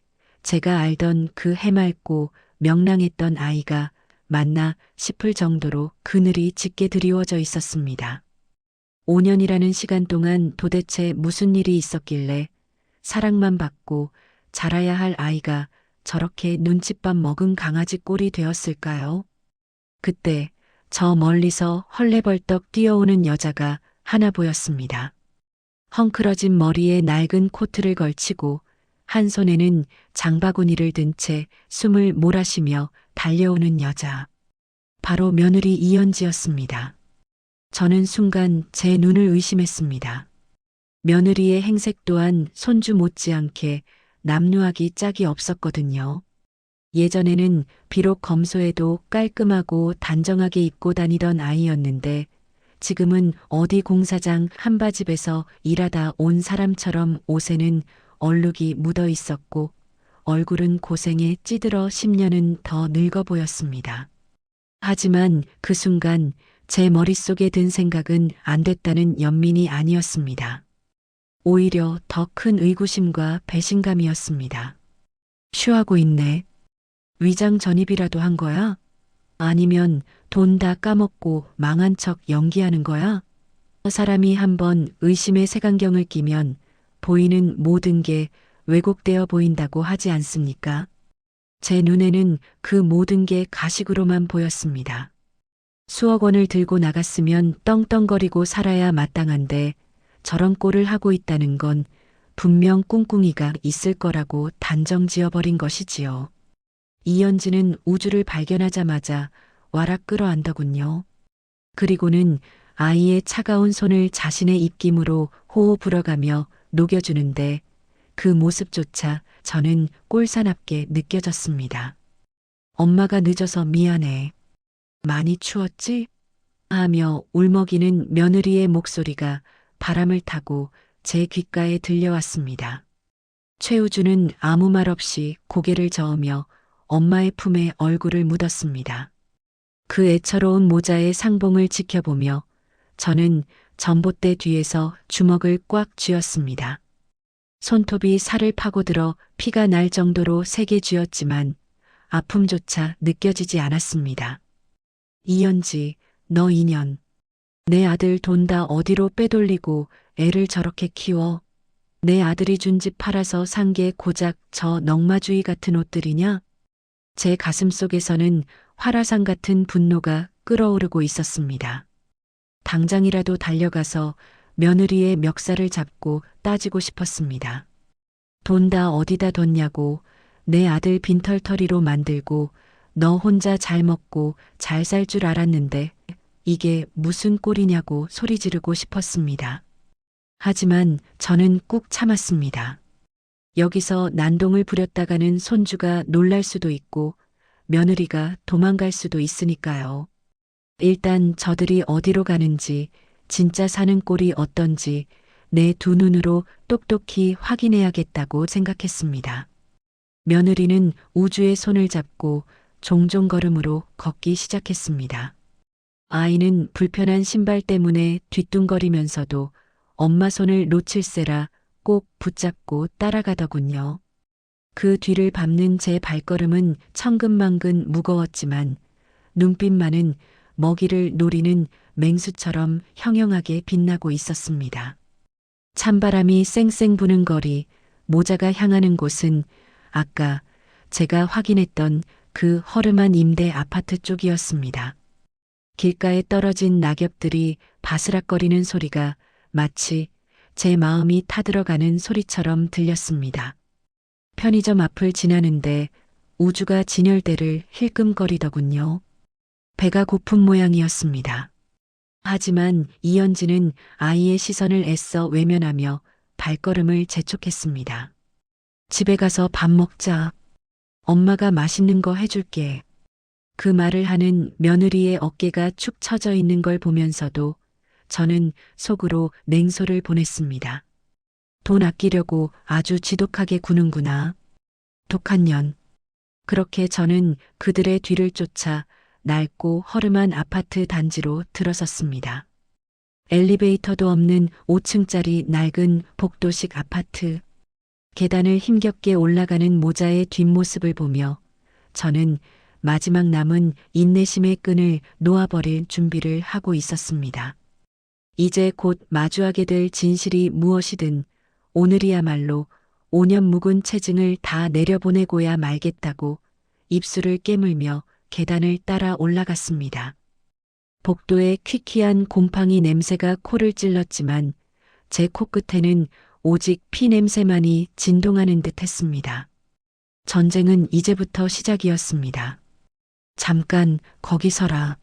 제가 알던 그 해맑고 명랑했던 아이가 맞나 싶을 정도로 그늘이 짙게 드리워져 있었습니다. 5년이라는 시간 동안 도대체 무슨 일이 있었길래 사랑만 받고 자라야 할 아이가 저렇게 눈칫밥 먹은 강아지 꼴이 되었을까요? 그때 저 멀리서 헐레벌떡 뛰어오는 여자가 하나 보였습니다. 헝클어진 머리에 낡은 코트를 걸치고 한 손에는 장바구니를 든 채 숨을 몰아쉬며 달려오는 여자. 바로 며느리 이연지였습니다. 저는 순간 제 눈을 의심했습니다. 며느리의 행색 또한 손주 못지않게 남루하기 짝이 없었거든요. 예전에는 비록 검소해도 깔끔하고 단정하게 입고 다니던 아이였는데 지금은 어디 공사장 한바집에서 일하다 온 사람처럼 옷에는 얼룩이 묻어 있었고 얼굴은 고생에 찌들어 10년은 더 늙어 보였습니다. 하지만 그 순간 제 머릿속에 든 생각은 안 됐다는 연민이 아니었습니다. 오히려 더 큰 의구심과 배신감이었습니다. 쉬하고 있네. 위장 전입이라도 한 거야? 아니면 돈 다 까먹고 망한 척 연기하는 거야? 사람이 한번 의심의 색안경을 끼면 보이는 모든 게 왜곡되어 보인다고 하지 않습니까? 제 눈에는 그 모든 게 가식으로만 보였습니다. 수억 원을 들고 나갔으면 떵떵거리고 살아야 마땅한데 저런 꼴을 하고 있다는 건 분명 꿍꿍이가 있을 거라고 단정 지어버린 것이지요. 이연지는 우주를 발견하자마자 와락 끌어안더군요. 그리고는 아이의 차가운 손을 자신의 입김으로 호호 불어가며 녹여주는데 그 모습조차 저는 꼴사납게 느껴졌습니다. 엄마가 늦어서 미안해. 많이 추웠지? 하며 울먹이는 며느리의 목소리가 바람을 타고 제 귓가에 들려왔습니다. 최우주는 아무 말 없이 고개를 저으며 엄마의 품에 얼굴을 묻었습니다. 그 애처로운 모자의 상봉을 지켜보며 저는 전봇대 뒤에서 주먹을 꽉 쥐었습니다. 손톱이 살을 파고들어 피가 날 정도로 세게 쥐었지만 아픔조차 느껴지지 않았습니다. 이연지, 너 인연. 내 아들 돈 다 어디로 빼돌리고 애를 저렇게 키워. 내 아들이 준 집 팔아서 산 게 고작 저 넝마주의 같은 옷들이냐? 제 가슴 속에서는 활화산 같은 분노가 끓어오르고 있었습니다. 당장이라도 달려가서 며느리의 멱살을 잡고 따지고 싶었습니다. 돈 다 어디다 뒀냐고, 내 아들 빈털터리로 만들고 너 혼자 잘 먹고 잘 살 줄 알았는데 이게 무슨 꼴이냐고 소리 지르고 싶었습니다. 하지만 저는 꾹 참았습니다. 여기서 난동을 부렸다가는 손주가 놀랄 수도 있고 며느리가 도망갈 수도 있으니까요. 일단 저들이 어디로 가는지, 진짜 사는 꼴이 어떤지 내 두 눈으로 똑똑히 확인해야겠다고 생각했습니다. 며느리는 우주의 손을 잡고 종종 걸음으로 걷기 시작했습니다. 아이는 불편한 신발 때문에 뒤뚱거리면서도 엄마 손을 놓칠세라 꼭 붙잡고 따라가더군요. 그 뒤를 밟는 제 발걸음은 천근만근 무거웠지만 눈빛만은 먹이를 노리는 맹수처럼 형형하게 빛나고 있었습니다. 찬바람이 쌩쌩 부는 거리, 모자가 향하는 곳은 아까 제가 확인했던 그 허름한 임대 아파트 쪽이었습니다. 길가에 떨어진 낙엽들이 바스락거리는 소리가 마치 제 마음이 타들어가는 소리처럼 들렸습니다. 편의점 앞을 지나는데 우주가 진열대를 힐끔거리더군요. 배가 고픈 모양이었습니다. 하지만 이연지는 아이의 시선을 애써 외면하며 발걸음을 재촉했습니다. 집에 가서 밥 먹자. 엄마가 맛있는 거 해줄게. 그 말을 하는 며느리의 어깨가 축 처져 있는 걸 보면서도 저는 속으로 냉소를 보냈습니다. 돈 아끼려고 아주 지독하게 구는구나. 독한 년. 그렇게 저는 그들의 뒤를 쫓아 낡고 허름한 아파트 단지로 들어섰습니다. 엘리베이터도 없는 5층짜리 낡은 복도식 아파트. 계단을 힘겹게 올라가는 모자의 뒷모습을 보며 저는 마지막 남은 인내심의 끈을 놓아버릴 준비를 하고 있었습니다. 이제 곧 마주하게 될 진실이 무엇이든 오늘이야말로 5년 묵은 체증을 다 내려보내고야 말겠다고 입술을 깨물며 계단을 따라 올라갔습니다. 복도에 퀴퀴한 곰팡이 냄새가 코를 찔렀지만 제 코끝에는 오직 피 냄새만이 진동하는 듯 했습니다. 전쟁은 이제부터 시작이었습니다. 잠깐 거기 서라.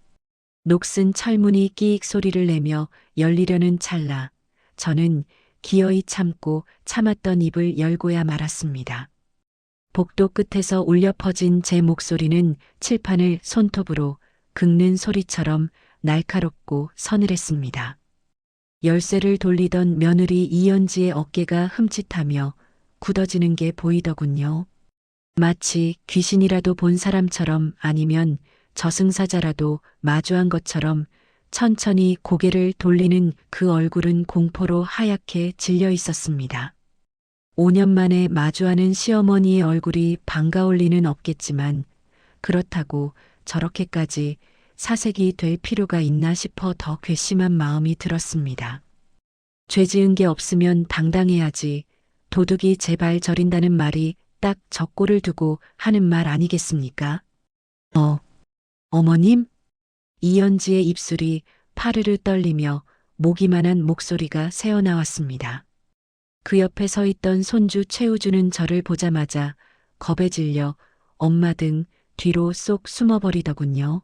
녹슨 철문이 끼익 소리를 내며 열리려는 찰나 저는 기어이 참고 참았던 입을 열고야 말았습니다. 복도 끝에서 울려 퍼진 제 목소리는 칠판을 손톱으로 긁는 소리처럼 날카롭고 서늘했습니다. 열쇠를 돌리던 며느리 이연지의 어깨가 흠칫하며 굳어지는 게 보이더군요. 마치 귀신이라도 본 사람처럼 아니면 저승사자라도 마주한 것처럼 천천히 고개를 돌리는 그 얼굴은 공포로 하얗게 질려 있었습니다. 5년 만에 마주하는 시어머니의 얼굴이 반가울 리는 없겠지만 그렇다고 저렇게까지 사색이 될 필요가 있나 싶어 더 괘씸한 마음이 들었습니다. 죄 지은 게 없으면 당당해야지. 도둑이 제발 저린다는 말이 딱 저 꼴을 두고 하는 말 아니겠습니까? 어머님? 이연지의 입술이 파르르 떨리며 모기만한 목소리가 새어나왔습니다. 그 옆에 서 있던 손주 최우주는 저를 보자마자 겁에 질려 엄마 등 뒤로 쏙 숨어버리더군요.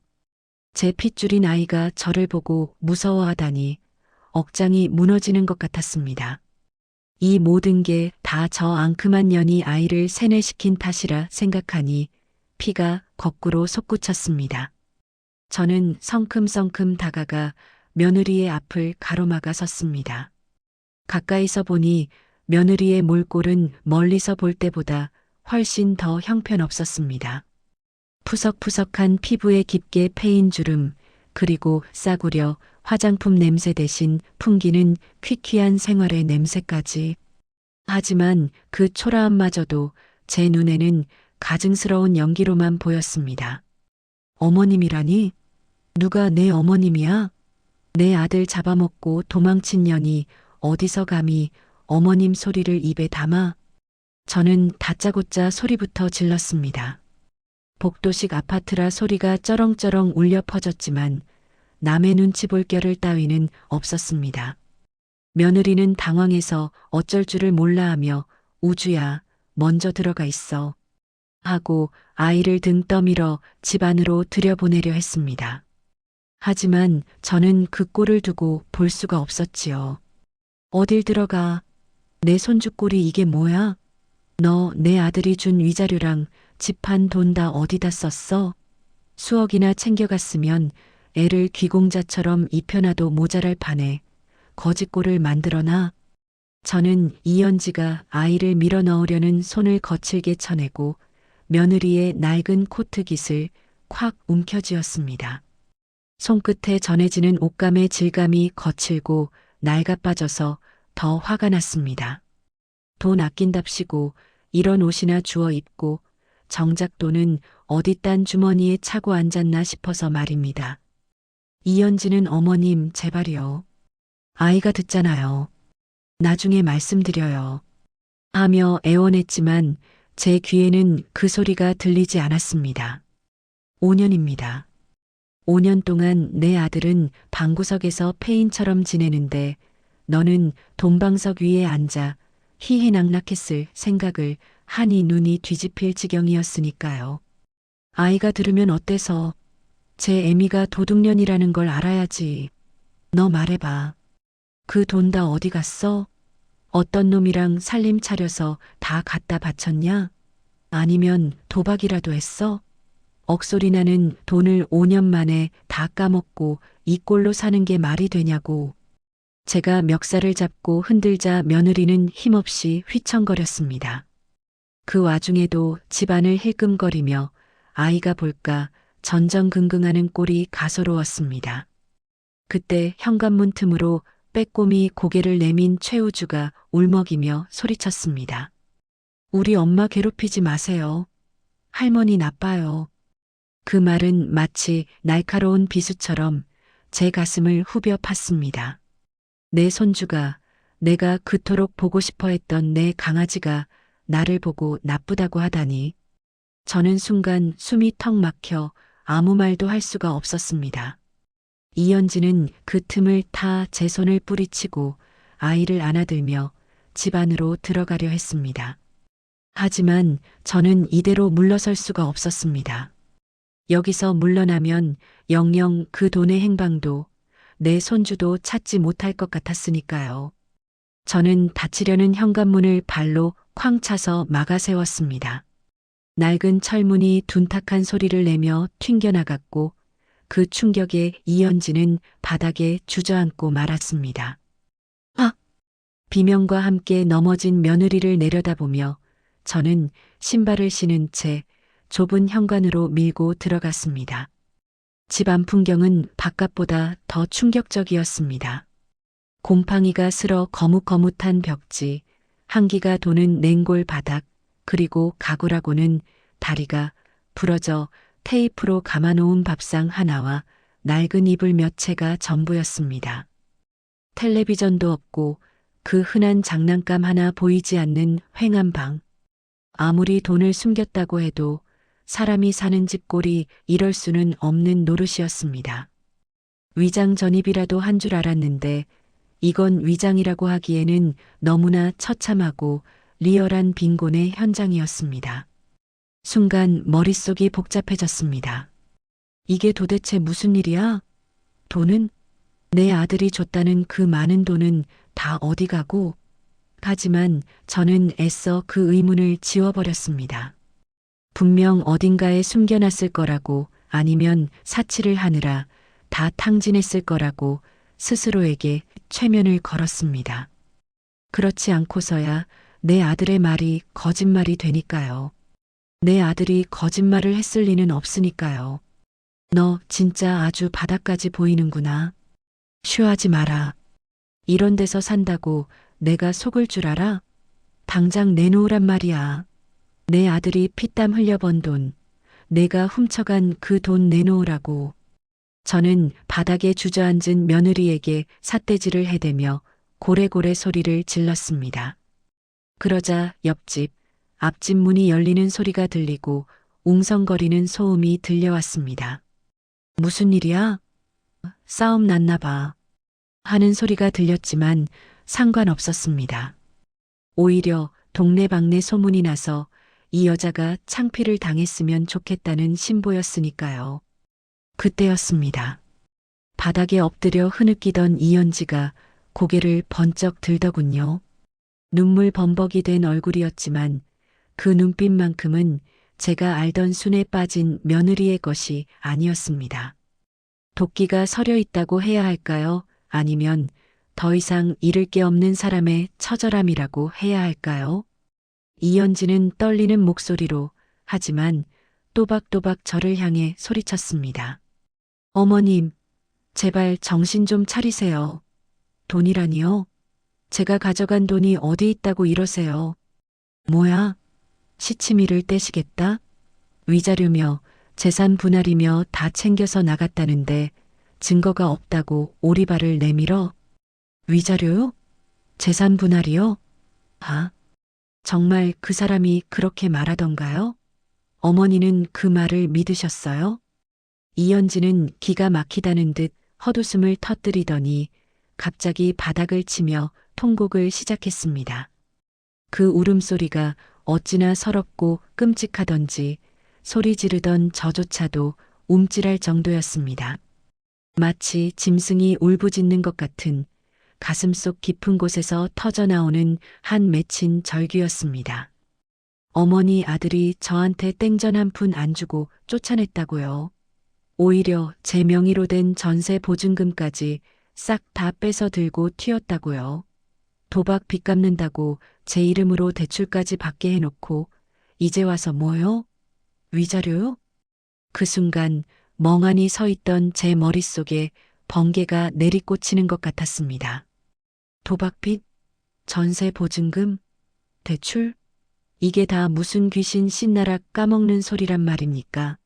제 핏줄인 아이가 저를 보고 무서워하다니 억장이 무너지는 것 같았습니다. 이 모든 게 다 저 앙큼한 년이 아이를 세뇌시킨 탓이라 생각하니 피가 거꾸로 솟구쳤습니다. 저는 성큼성큼 다가가 며느리의 앞을 가로막아 섰습니다. 가까이서 보니 며느리의 몰골은 멀리서 볼 때보다 훨씬 더 형편없었습니다. 푸석푸석한 피부에 깊게 패인 주름, 그리고 싸구려 화장품 냄새 대신 풍기는 퀴퀴한 생활의 냄새까지. 하지만 그 초라함마저도 제 눈에는 가증스러운 연기로만 보였습니다. 어머님이라니? 누가 내 어머님이야? 내 아들 잡아먹고 도망친 년이 어디서 감히 어머님 소리를 입에 담아? 저는 다짜고짜 소리부터 질렀습니다. 복도식 아파트라 소리가 쩌렁쩌렁 울려 퍼졌지만 남의 눈치 볼 겨를 따위는 없었습니다. 며느리는 당황해서 어쩔 줄을 몰라하며 우주야, 먼저 들어가 있어. 하고 아이를 등 떠밀어 집 안으로 들여보내려 했습니다. 하지만 저는 그 꼴을 두고 볼 수가 없었지요. 어딜 들어가? 내 손주 꼴이 이게 뭐야? 너 내 아들이 준 위자료랑 집한 돈 다 어디다 썼어? 수억이나 챙겨갔으면 애를 귀공자처럼 입혀놔도 모자랄 판에 거짓골을 만들어놔. 저는 이연지가 아이를 밀어 넣으려는 손을 거칠게 쳐내고 며느리의 낡은 코트깃을 콱 움켜쥐었습니다. 손끝에 전해지는 옷감의 질감이 거칠고 낡아 빠져서 더 화가 났습니다. 돈 아낀답시고 이런 옷이나 주워 입고 정작 돈은 어디 딴 주머니에 차고 앉았나 싶어서 말입니다. 이연지는 어머님 제발이요. 아이가 듣잖아요. 나중에 말씀드려요. 하며 애원했지만 제 귀에는 그 소리가 들리지 않았습니다. 5년입니다. 5년 동안 내 아들은 방구석에서 폐인처럼 지내는데 너는 돈방석 위에 앉아 희희낙낙했을 생각을 하니 눈이 뒤집힐 지경이었으니까요. 아이가 들으면 어때서? 제 애미가 도둑년이라는 걸 알아야지. 너 말해봐. 그 돈 다 어디 갔어? 어떤 놈이랑 살림 차려서 다 갖다 바쳤냐? 아니면 도박이라도 했어? 억소리 나는 돈을 5년 만에 다 까먹고 이 꼴로 사는 게 말이 되냐고. 제가 멱살을 잡고 흔들자 며느리는 힘없이 휘청거렸습니다. 그 와중에도 집안을 힐끔거리며 아이가 볼까 전전긍긍하는 꼴이 가소로웠습니다. 그때 현관문 틈으로 빼꼼히 고개를 내민 최우주가 울먹이며 소리쳤습니다. 우리 엄마 괴롭히지 마세요. 할머니 나빠요. 그 말은 마치 날카로운 비수처럼 제 가슴을 후벼 팠습니다. 내 손주가, 내가 그토록 보고 싶어 했던 내 강아지가 나를 보고 나쁘다고 하다니. 저는 순간 숨이 턱 막혀 아무 말도 할 수가 없었습니다. 이연지는 그 틈을 타 제 손을 뿌리치고 아이를 안아들며 집 안으로 들어가려 했습니다. 하지만 저는 이대로 물러설 수가 없었습니다. 여기서 물러나면 영영 그 돈의 행방도 내 손주도 찾지 못할 것 같았으니까요. 저는 닫히려는 현관문을 발로 쾅 차서 막아 세웠습니다. 낡은 철문이 둔탁한 소리를 내며 튕겨나갔고 그 충격에 이연지는 바닥에 주저앉고 말았습니다. 아! 비명과 함께 넘어진 며느리를 내려다보며 저는 신발을 신은 채 좁은 현관으로 밀고 들어갔습니다. 집 안 풍경은 바깥보다 더 충격적이었습니다. 곰팡이가 슬어 거뭇거뭇한 벽지, 한기가 도는 냉골 바닥, 그리고 가구라고는 다리가 부러져 테이프로 감아놓은 밥상 하나와 낡은 이불 몇 채가 전부였습니다. 텔레비전도 없고 그 흔한 장난감 하나 보이지 않는 휑한 방. 아무리 돈을 숨겼다고 해도 사람이 사는 집 꼴이 이럴 수는 없는 노릇이었습니다. 위장 전입이라도 한 줄 알았는데 이건 위장이라고 하기에는 너무나 처참하고 리얼한 빈곤의 현장이었습니다. 순간 머릿속이 복잡해졌습니다. 이게 도대체 무슨 일이야? 돈은? 내 아들이 줬다는 그 많은 돈은 다 어디 가고? 하지만 저는 애써 그 의문을 지워버렸습니다. 분명 어딘가에 숨겨놨을 거라고 아니면 사치를 하느라 다 탕진했을 거라고 스스로에게 최면을 걸었습니다. 그렇지 않고서야 내 아들의 말이 거짓말이 되니까요. 내 아들이 거짓말을 했을 리는 없으니까요. 너 진짜 아주 바닥까지 보이는구나. 쉬하지 마라. 이런 데서 산다고 내가 속을 줄 알아? 당장 내놓으란 말이야. 내 아들이 피땀 흘려 번 돈, 내가 훔쳐간 그 돈 내놓으라고. 저는 바닥에 주저앉은 며느리에게 삿대질을 해대며 고래고래 소리를 질렀습니다. 그러자 옆집, 앞집 문이 열리는 소리가 들리고 웅성거리는 소음이 들려왔습니다. 무슨 일이야? 싸움 났나 봐. 하는 소리가 들렸지만 상관없었습니다. 오히려 동네방네 소문이 나서 이 여자가 창피를 당했으면 좋겠다는 신보였으니까요. 그때였습니다. 바닥에 엎드려 흐느끼던 이연지가 고개를 번쩍 들더군요. 눈물 범벅이 된 얼굴이었지만 그 눈빛만큼은 제가 알던 순에 빠진 며느리의 것이 아니었습니다. 도끼가 서려 있다고 해야 할까요? 아니면 더 이상 잃을 게 없는 사람의 처절함이라고 해야 할까요? 이연지는 떨리는 목소리로 하지만 또박또박 저를 향해 소리쳤습니다. 어머님, 제발 정신 좀 차리세요. 돈이라니요? 제가 가져간 돈이 어디 있다고 이러세요? 뭐야? 시치미를 떼시겠다? 위자료며 재산 분할이며 다 챙겨서 나갔다는데 증거가 없다고 오리발을 내밀어? 위자료요? 재산 분할이요? 아, 정말 그 사람이 그렇게 말하던가요? 어머니는 그 말을 믿으셨어요? 이연지는 기가 막히다는 듯 헛웃음을 터뜨리더니 갑자기 바닥을 치며 통곡을 시작했습니다. 그 울음소리가 어찌나 서럽고 끔찍하던지 소리 지르던 저조차도 움찔할 정도였습니다. 마치 짐승이 울부짖는 것 같은 가슴속 깊은 곳에서 터져나오는 한 맺힌 절규였습니다. 어머니 아들이 저한테 땡전 한 푼 안 주고 쫓아냈다고요. 오히려 제 명의로 된 전세 보증금까지 싹 다 뺏어 들고 튀었다고요. 도박 빚 갚는다고 제 이름으로 대출까지 받게 해놓고 이제 와서 뭐요? 위자료요? 그 순간 멍하니 서 있던 제 머릿속에 번개가 내리꽂히는 것 같았습니다. 도박빚, 전세 보증금, 대출? 이게 다 무슨 귀신 신나락 까먹는 소리란 말입니까?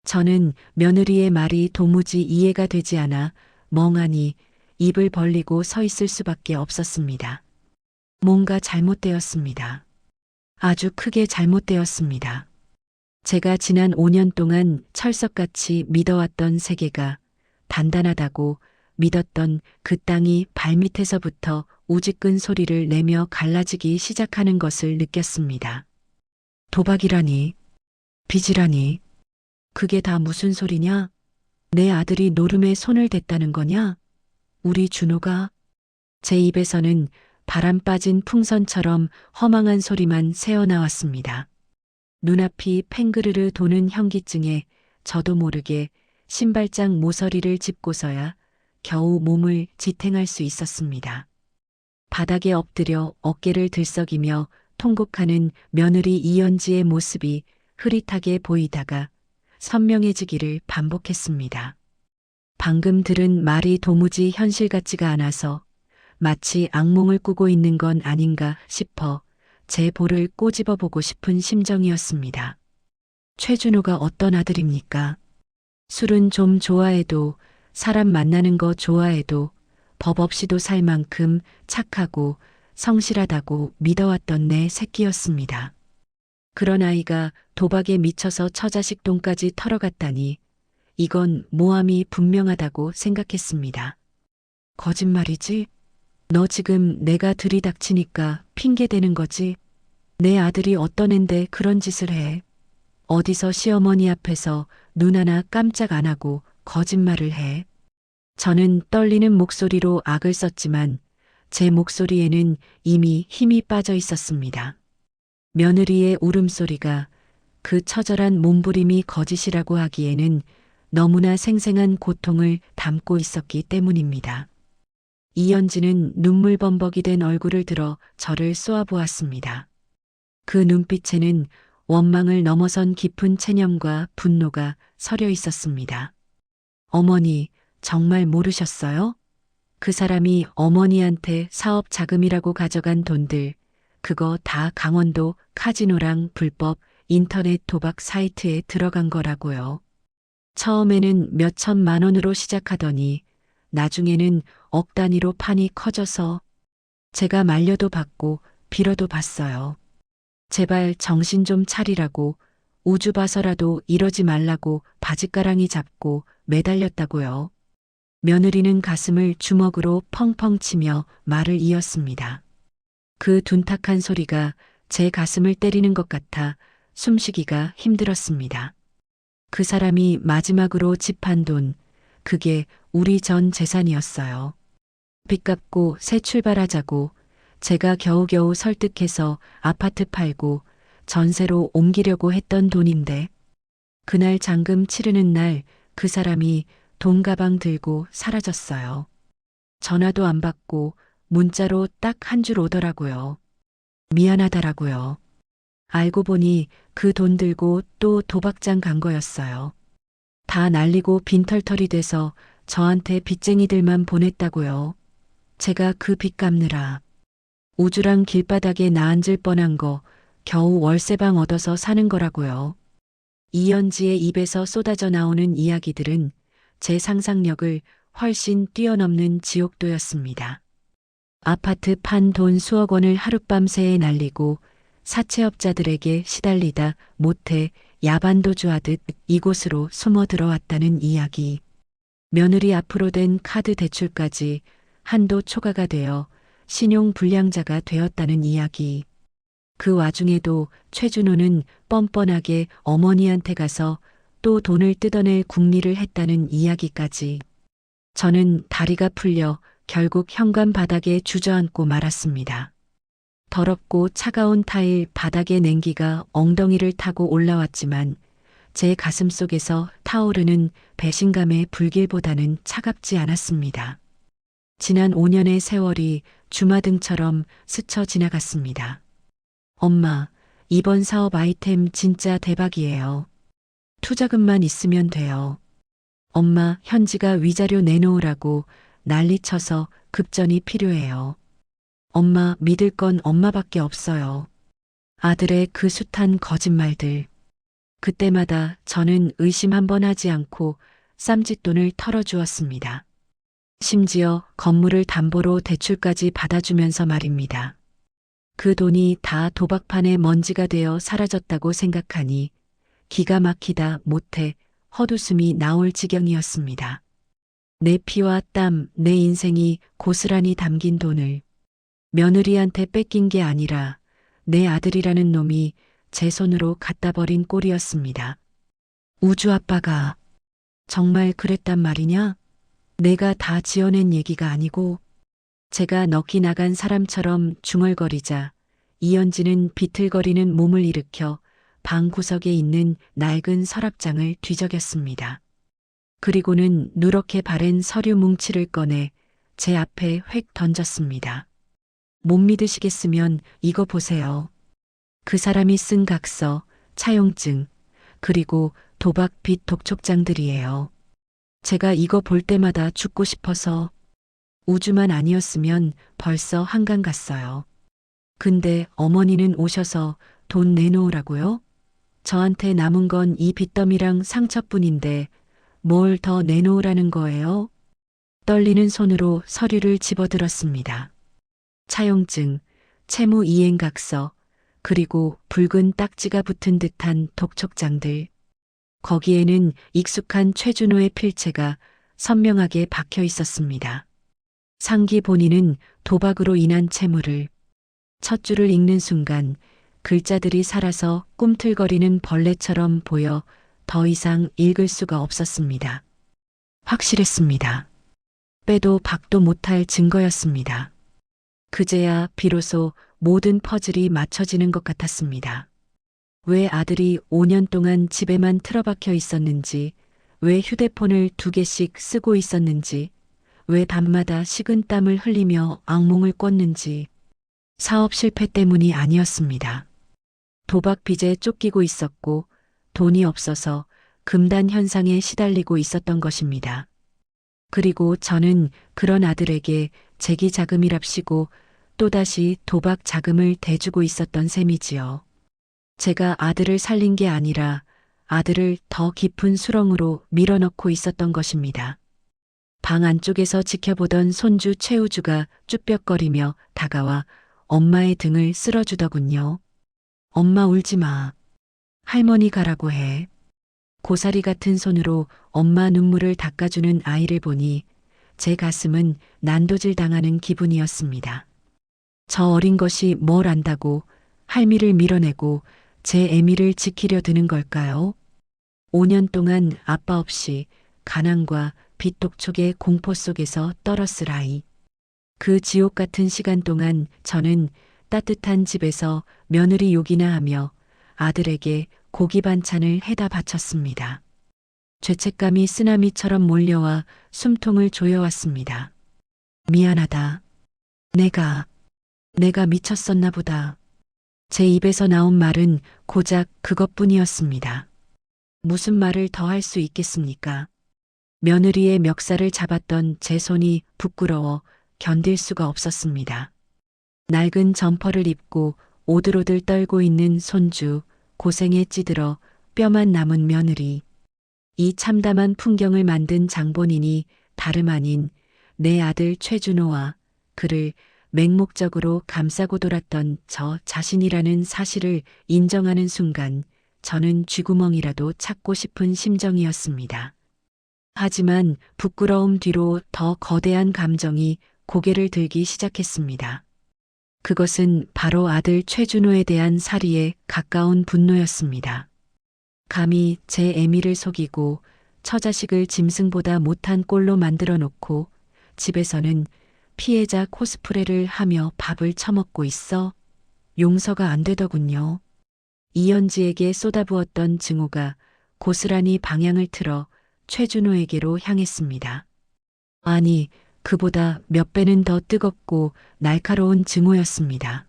저는 며느리의 말이 도무지 이해가 되지 않아 멍하니 입을 벌리고 서 있을 수밖에 없었습니다. 뭔가 잘못되었습니다. 아주 크게 잘못되었습니다. 제가 지난 5년 동안 철석같이 믿어왔던 세계가 단단하다고 믿었던 그 땅이 발밑에서부터 우지끈 소리를 내며 갈라지기 시작하는 것을 느꼈습니다. 도박이라니, 빚이라니, 그게 다 무슨 소리냐? 내 아들이 노름에 손을 댔다는 거냐? 우리 준호가? 제 입에서는 바람 빠진 풍선처럼 허망한 소리만 새어나왔습니다. 눈앞이 팽그르르 도는 현기증에 저도 모르게 신발장 모서리를 짚고서야 겨우 몸을 지탱할 수 있었습니다. 바닥에 엎드려 어깨를 들썩이며 통곡하는 며느리 이연지의 모습이 흐릿하게 보이다가 선명해지기를 반복했습니다. 방금 들은 말이 도무지 현실 같지가 않아서 마치 악몽을 꾸고 있는 건 아닌가 싶어 제 볼을 꼬집어 보고 싶은 심정이었습니다. 최준호가 어떤 아들입니까? 술은 좀 좋아해도 사람 만나는 거 좋아해도 법 없이도 살 만큼 착하고 성실하다고 믿어왔던 내 새끼였습니다. 그런 아이가 도박에 미쳐서 처자식 돈까지 털어갔다니 이건 모함이 분명하다고 생각했습니다. 거짓말이지? 너 지금 내가 들이닥치니까 핑계대는 거지? 내 아들이 어떤 앤데 그런 짓을 해? 어디서 시어머니 앞에서 눈 하나 깜짝 안 하고 거짓말을 해? 저는 떨리는 목소리로 악을 썼지만 제 목소리에는 이미 힘이 빠져 있었습니다. 며느리의 울음소리가 그 처절한 몸부림이 거짓이라고 하기에는 너무나 생생한 고통을 담고 있었기 때문입니다. 이연지는 눈물범벅이 된 얼굴을 들어 저를 쏘아보았습니다. 그 눈빛에는 원망을 넘어선 깊은 체념과 분노가 서려 있었습니다. 어머니, 정말 모르셨어요? 그 사람이 어머니한테 사업 자금이라고 가져간 돈들, 그거 다 강원도 카지노랑 불법 인터넷 도박 사이트에 들어간 거라고요. 처음에는 몇 천만 원으로 시작하더니 나중에는 억 단위로 판이 커져서 제가 말려도 받고 빌어도 봤어요. 제발 정신 좀 차리라고 우주 봐서라도 이러지 말라고 바짓가랑이 잡고 매달렸다고요. 며느리는 가슴을 주먹으로 펑펑 치며 말을 이었습니다. 그 둔탁한 소리가 제 가슴을 때리는 것 같아 숨쉬기가 힘들었습니다. 그 사람이 마지막으로 집한 돈, 그게 우리 전 재산이었어요. 빚 갚고 새 출발하자고 제가 겨우겨우 설득해서 아파트 팔고 전세로 옮기려고 했던 돈인데 그날 잔금 치르는 날 그 사람이 돈 가방 들고 사라졌어요. 전화도 안 받고 문자로 딱 한 줄 오더라고요. 미안하다라고요. 알고 보니 그 돈 들고 또 도박장 간 거였어요. 다 날리고 빈털털이 돼서 저한테 빚쟁이들만 보냈다고요. 제가 그 빚 갚느라 우주랑 길바닥에 나앉을 뻔한 거 겨우 월세방 얻어서 사는 거라고요. 이연지의 입에서 쏟아져 나오는 이야기들은 제 상상력을 훨씬 뛰어넘는 지옥도였습니다. 아파트 판 돈 수억 원을 하룻밤새에 날리고 사채업자들에게 시달리다 못해 야반도주하듯 이곳으로 숨어 들어왔다는 이야기. 며느리 앞으로 된 카드 대출까지 한도 초과가 되어 신용 불량자가 되었다는 이야기. 그 와중에도 최준호는 뻔뻔하게 어머니한테 가서 또 돈을 뜯어낼 궁리를 했다는 이야기까지. 저는 다리가 풀려 결국 현관 바닥에 주저앉고 말았습니다. 더럽고 차가운 타일 바닥의 냉기가 엉덩이를 타고 올라왔지만 제 가슴 속에서 타오르는 배신감의 불길보다는 차갑지 않았습니다. 지난 5년의 세월이 주마등처럼 스쳐 지나갔습니다. 엄마, 이번 사업 아이템 진짜 대박이에요. 투자금만 있으면 돼요. 엄마, 현지가 위자료 내놓으라고 난리쳐서 급전이 필요해요. 엄마, 믿을 건 엄마밖에 없어요. 아들의 그 숱한 거짓말들. 그때마다 저는 의심 한 번 하지 않고 쌈짓돈을 털어주었습니다. 심지어 건물을 담보로 대출까지 받아주면서 말입니다. 그 돈이 다 도박판의 먼지가 되어 사라졌다고 생각하니 기가 막히다 못해 헛웃음이 나올 지경이었습니다. 내 피와 땀, 내 인생이 고스란히 담긴 돈을 며느리한테 뺏긴 게 아니라 내 아들이라는 놈이 제 손으로 갖다 버린 꼴이었습니다. 우주 아빠가 정말 그랬단 말이냐? 내가 다 지어낸 얘기가 아니고 제가 넋이 나간 사람처럼 중얼거리자 이연지는 비틀거리는 몸을 일으켜 방 구석에 있는 낡은 서랍장을 뒤적였습니다. 그리고는 누렇게 바랜 서류 뭉치를 꺼내 제 앞에 획 던졌습니다. 못 믿으시겠으면 이거 보세요. 그 사람이 쓴 각서, 차용증, 그리고 도박 빚 독촉장들이에요. 제가 이거 볼 때마다 죽고 싶어서 우주만 아니었으면 벌써 한강 갔어요. 근데 어머니는 오셔서 돈 내놓으라고요? 저한테 남은 건 이 빚더미랑 상처뿐인데 뭘 더 내놓으라는 거예요? 떨리는 손으로 서류를 집어들었습니다. 차용증, 채무 이행각서, 그리고 붉은 딱지가 붙은 듯한 독촉장들. 거기에는 익숙한 최준호의 필체가 선명하게 박혀 있었습니다. 상기 본인은 도박으로 인한 채무를. 첫 줄을 읽는 순간 글자들이 살아서 꿈틀거리는 벌레처럼 보여 더 이상 읽을 수가 없었습니다. 확실했습니다. 빼도 박도 못할 증거였습니다. 그제야 비로소 모든 퍼즐이 맞춰지는 것 같았습니다. 왜 아들이 5년 동안 집에만 틀어박혀 있었는지, 왜 휴대폰을 2개씩 쓰고 있었는지, 왜 밤마다 식은땀을 흘리며 악몽을 꿨는지. 사업 실패 때문이 아니었습니다. 도박 빚에 쫓기고 있었고 돈이 없어서 금단 현상에 시달리고 있었던 것입니다. 그리고 저는 그런 아들에게 재기 자금이랍시고 또다시 도박 자금을 대주고 있었던 셈이지요. 제가 아들을 살린 게 아니라 아들을 더 깊은 수렁으로 밀어넣고 있었던 것입니다. 방 안쪽에서 지켜보던 손주 최우주가 쭈뼛거리며 다가와 엄마의 등을 쓸어주더군요. 엄마 울지 마. 할머니 가라고 해. 고사리 같은 손으로 엄마 눈물을 닦아주는 아이를 보니 제 가슴은 난도질 당하는 기분이었습니다. 저 어린 것이 뭘 안다고 할미를 밀어내고 제 애미를 지키려 드는 걸까요? 5년 동안 아빠 없이 가난과 빚독촉의 공포 속에서 떨었을 아이. 그 지옥 같은 시간 동안 저는 따뜻한 집에서 며느리 욕이나 하며 아들에게 고기 반찬을 해다 바쳤습니다. 죄책감이 쓰나미처럼 몰려와 숨통을 조여왔습니다. 미안하다. 내가 미쳤었나 보다. 제 입에서 나온 말은 고작 그것뿐이었습니다. 무슨 말을 더 할 수 있겠습니까? 며느리의 멱살을 잡았던 제 손이 부끄러워 견딜 수가 없었습니다. 낡은 점퍼를 입고 오들오들 떨고 있는 손주, 고생에 찌들어 뼈만 남은 며느리. 이 참담한 풍경을 만든 장본인이 다름 아닌 내 아들 최준호와 그를 맹목적으로 감싸고 돌았던 저 자신이라는 사실을 인정하는 순간 저는 쥐구멍이라도 찾고 싶은 심정이었습니다. 하지만 부끄러움 뒤로 더 거대한 감정이 고개를 들기 시작했습니다. 그것은 바로 아들 최준호에 대한 살이에 가까운 분노였습니다. 감히 제 애미를 속이고 처자식을 짐승보다 못한 꼴로 만들어 놓고 집에서는 피해자 코스프레를 하며 밥을 처먹고 있어 용서가 안 되더군요. 이현지에게 쏟아부었던 증오가 고스란히 방향을 틀어 최준호에게로 향했습니다. 아니, 그보다 몇 배는 더 뜨겁고 날카로운 증오였습니다.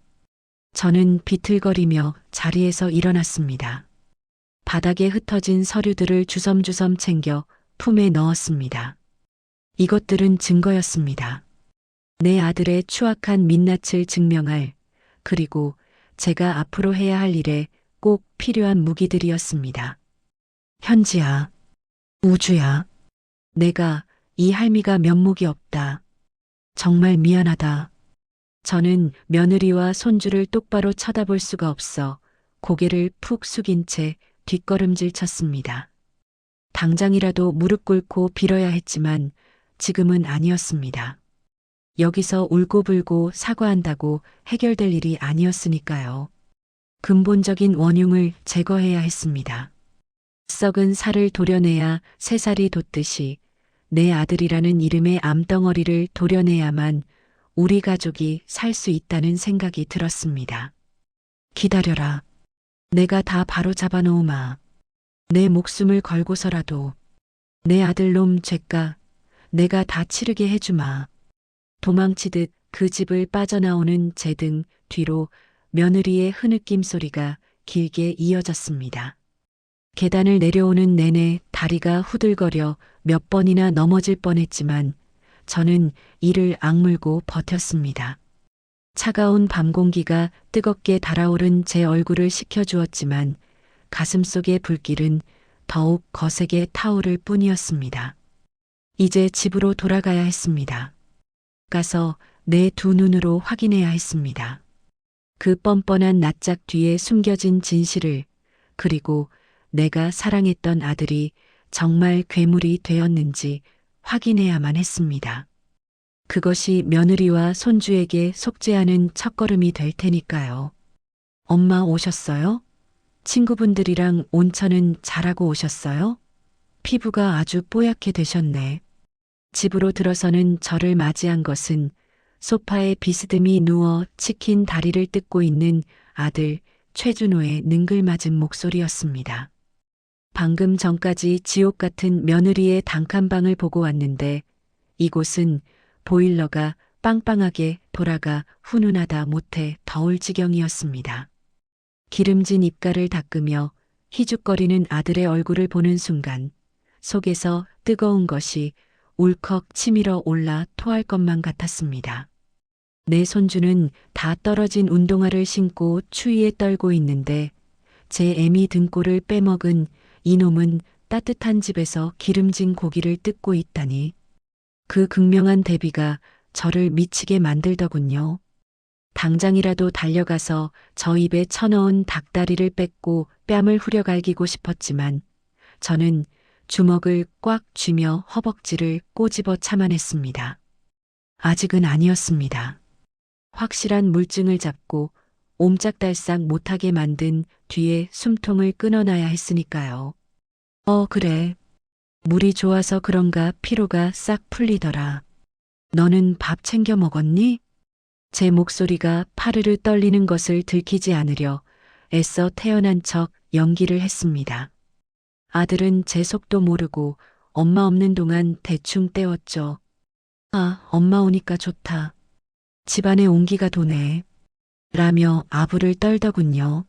저는 비틀거리며 자리에서 일어났습니다. 바닥에 흩어진 서류들을 주섬주섬 챙겨 품에 넣었습니다. 이것들은 증거였습니다. 내 아들의 추악한 민낯을 증명할, 그리고 제가 앞으로 해야 할 일에 꼭 필요한 무기들이었습니다. 현지야, 우주야, 내가 이 할미가 면목이 없다. 정말 미안하다. 저는 며느리와 손주를 똑바로 쳐다볼 수가 없어 고개를 푹 숙인 채 뒷걸음질 쳤습니다. 당장이라도 무릎 꿇고 빌어야 했지만 지금은 아니었습니다. 여기서 울고불고 사과한다고 해결될 일이 아니었으니까요. 근본적인 원흉을 제거해야 했습니다. 썩은 살을 도려내야 새살이 돋듯이 내 아들이라는 이름의 암덩어리를 도려내야만 우리 가족이 살 수 있다는 생각이 들었습니다. 기다려라. 내가 다 바로 잡아놓으마. 내 목숨을 걸고서라도 내 아들놈 죄가 내가 다 치르게 해주마. 도망치듯 그 집을 빠져나오는 제 등 뒤로 며느리의 흐느낌 소리가 길게 이어졌습니다. 계단을 내려오는 내내 다리가 후들거려 몇 번이나 넘어질 뻔했지만 저는 이를 악물고 버텼습니다. 차가운 밤 공기가 뜨겁게 달아오른 제 얼굴을 식혀주었지만 가슴속의 불길은 더욱 거세게 타오를 뿐이었습니다. 이제 집으로 돌아가야 했습니다. 가서 내 두 눈으로 확인해야 했습니다. 그 뻔뻔한 낯짝 뒤에 숨겨진 진실을, 그리고 내가 사랑했던 아들이 정말 괴물이 되었는지 확인해야만 했습니다. 그것이 며느리와 손주에게 속죄하는 첫걸음이 될 테니까요. 엄마 오셨어요? 친구분들이랑 온천은 잘하고 오셨어요? 피부가 아주 뽀얗게 되셨네. 집으로 들어서는 저를 맞이한 것은 소파에 비스듬히 누워 치킨 다리를 뜯고 있는 아들 최준호의 능글맞은 목소리였습니다. 방금 전까지 지옥 같은 며느리의 단칸방을 보고 왔는데 이곳은 보일러가 빵빵하게 돌아가 훈훈하다 못해 더울 지경이었습니다. 기름진 입가를 닦으며 희죽거리는 아들의 얼굴을 보는 순간 속에서 뜨거운 것이 울컥 치밀어 올라 토할 것만 같았습니다. 내 손주는 다 떨어진 운동화를 신고 추위에 떨고 있는데 제 애미 등골을 빼먹은 이놈은 따뜻한 집에서 기름진 고기를 뜯고 있다니. 그 극명한 대비가 저를 미치게 만들더군요. 당장이라도 달려가서 저 입에 쳐넣은 닭다리를 뺏고 뺨을 후려갈기고 싶었지만 저는 주먹을 꽉 쥐며 허벅지를 꼬집어 참아냈습니다. 아직은 아니었습니다. 확실한 물증을 잡고 옴짝달싹 못하게 만든 뒤에 숨통을 끊어놔야 했으니까요. 그래. 물이 좋아서 그런가 피로가 싹 풀리더라. 너는 밥 챙겨 먹었니? 제 목소리가 파르르 떨리는 것을 들키지 않으려 애써 태어난 척 연기를 했습니다. 아들은 제 속도 모르고 엄마 없는 동안 대충 때웠죠. 아, 엄마 오니까 좋다. 집안에 온기가 도네. 라며 아부를 떨더군요.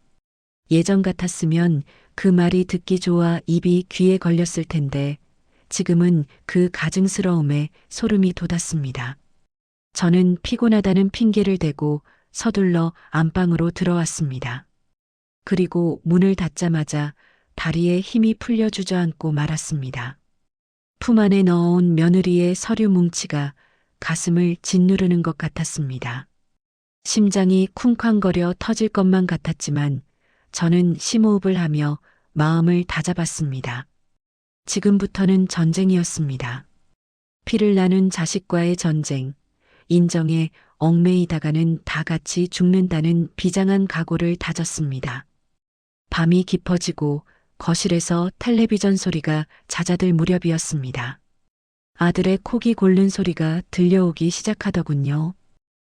예전 같았으면 그 말이 듣기 좋아 입이 귀에 걸렸을 텐데 지금은 그 가증스러움에 소름이 돋았습니다. 저는 피곤하다는 핑계를 대고 서둘러 안방으로 들어왔습니다. 그리고 문을 닫자마자 다리에 힘이 풀려 주저앉고 말았습니다. 품 안에 넣어온 며느리의 서류 뭉치가 가슴을 짓누르는 것 같았습니다. 심장이 쿵쾅거려 터질 것만 같았지만 저는 심호흡을 하며 마음을 다잡았습니다. 지금부터는 전쟁이었습니다. 피를 나눈 자식과의 전쟁, 인정에 얽매이다가는 다 같이 죽는다는 비장한 각오를 다졌습니다. 밤이 깊어지고 거실에서 텔레비전 소리가 잦아들 무렵이었습니다. 아들의 코기 골는 소리가 들려오기 시작하더군요.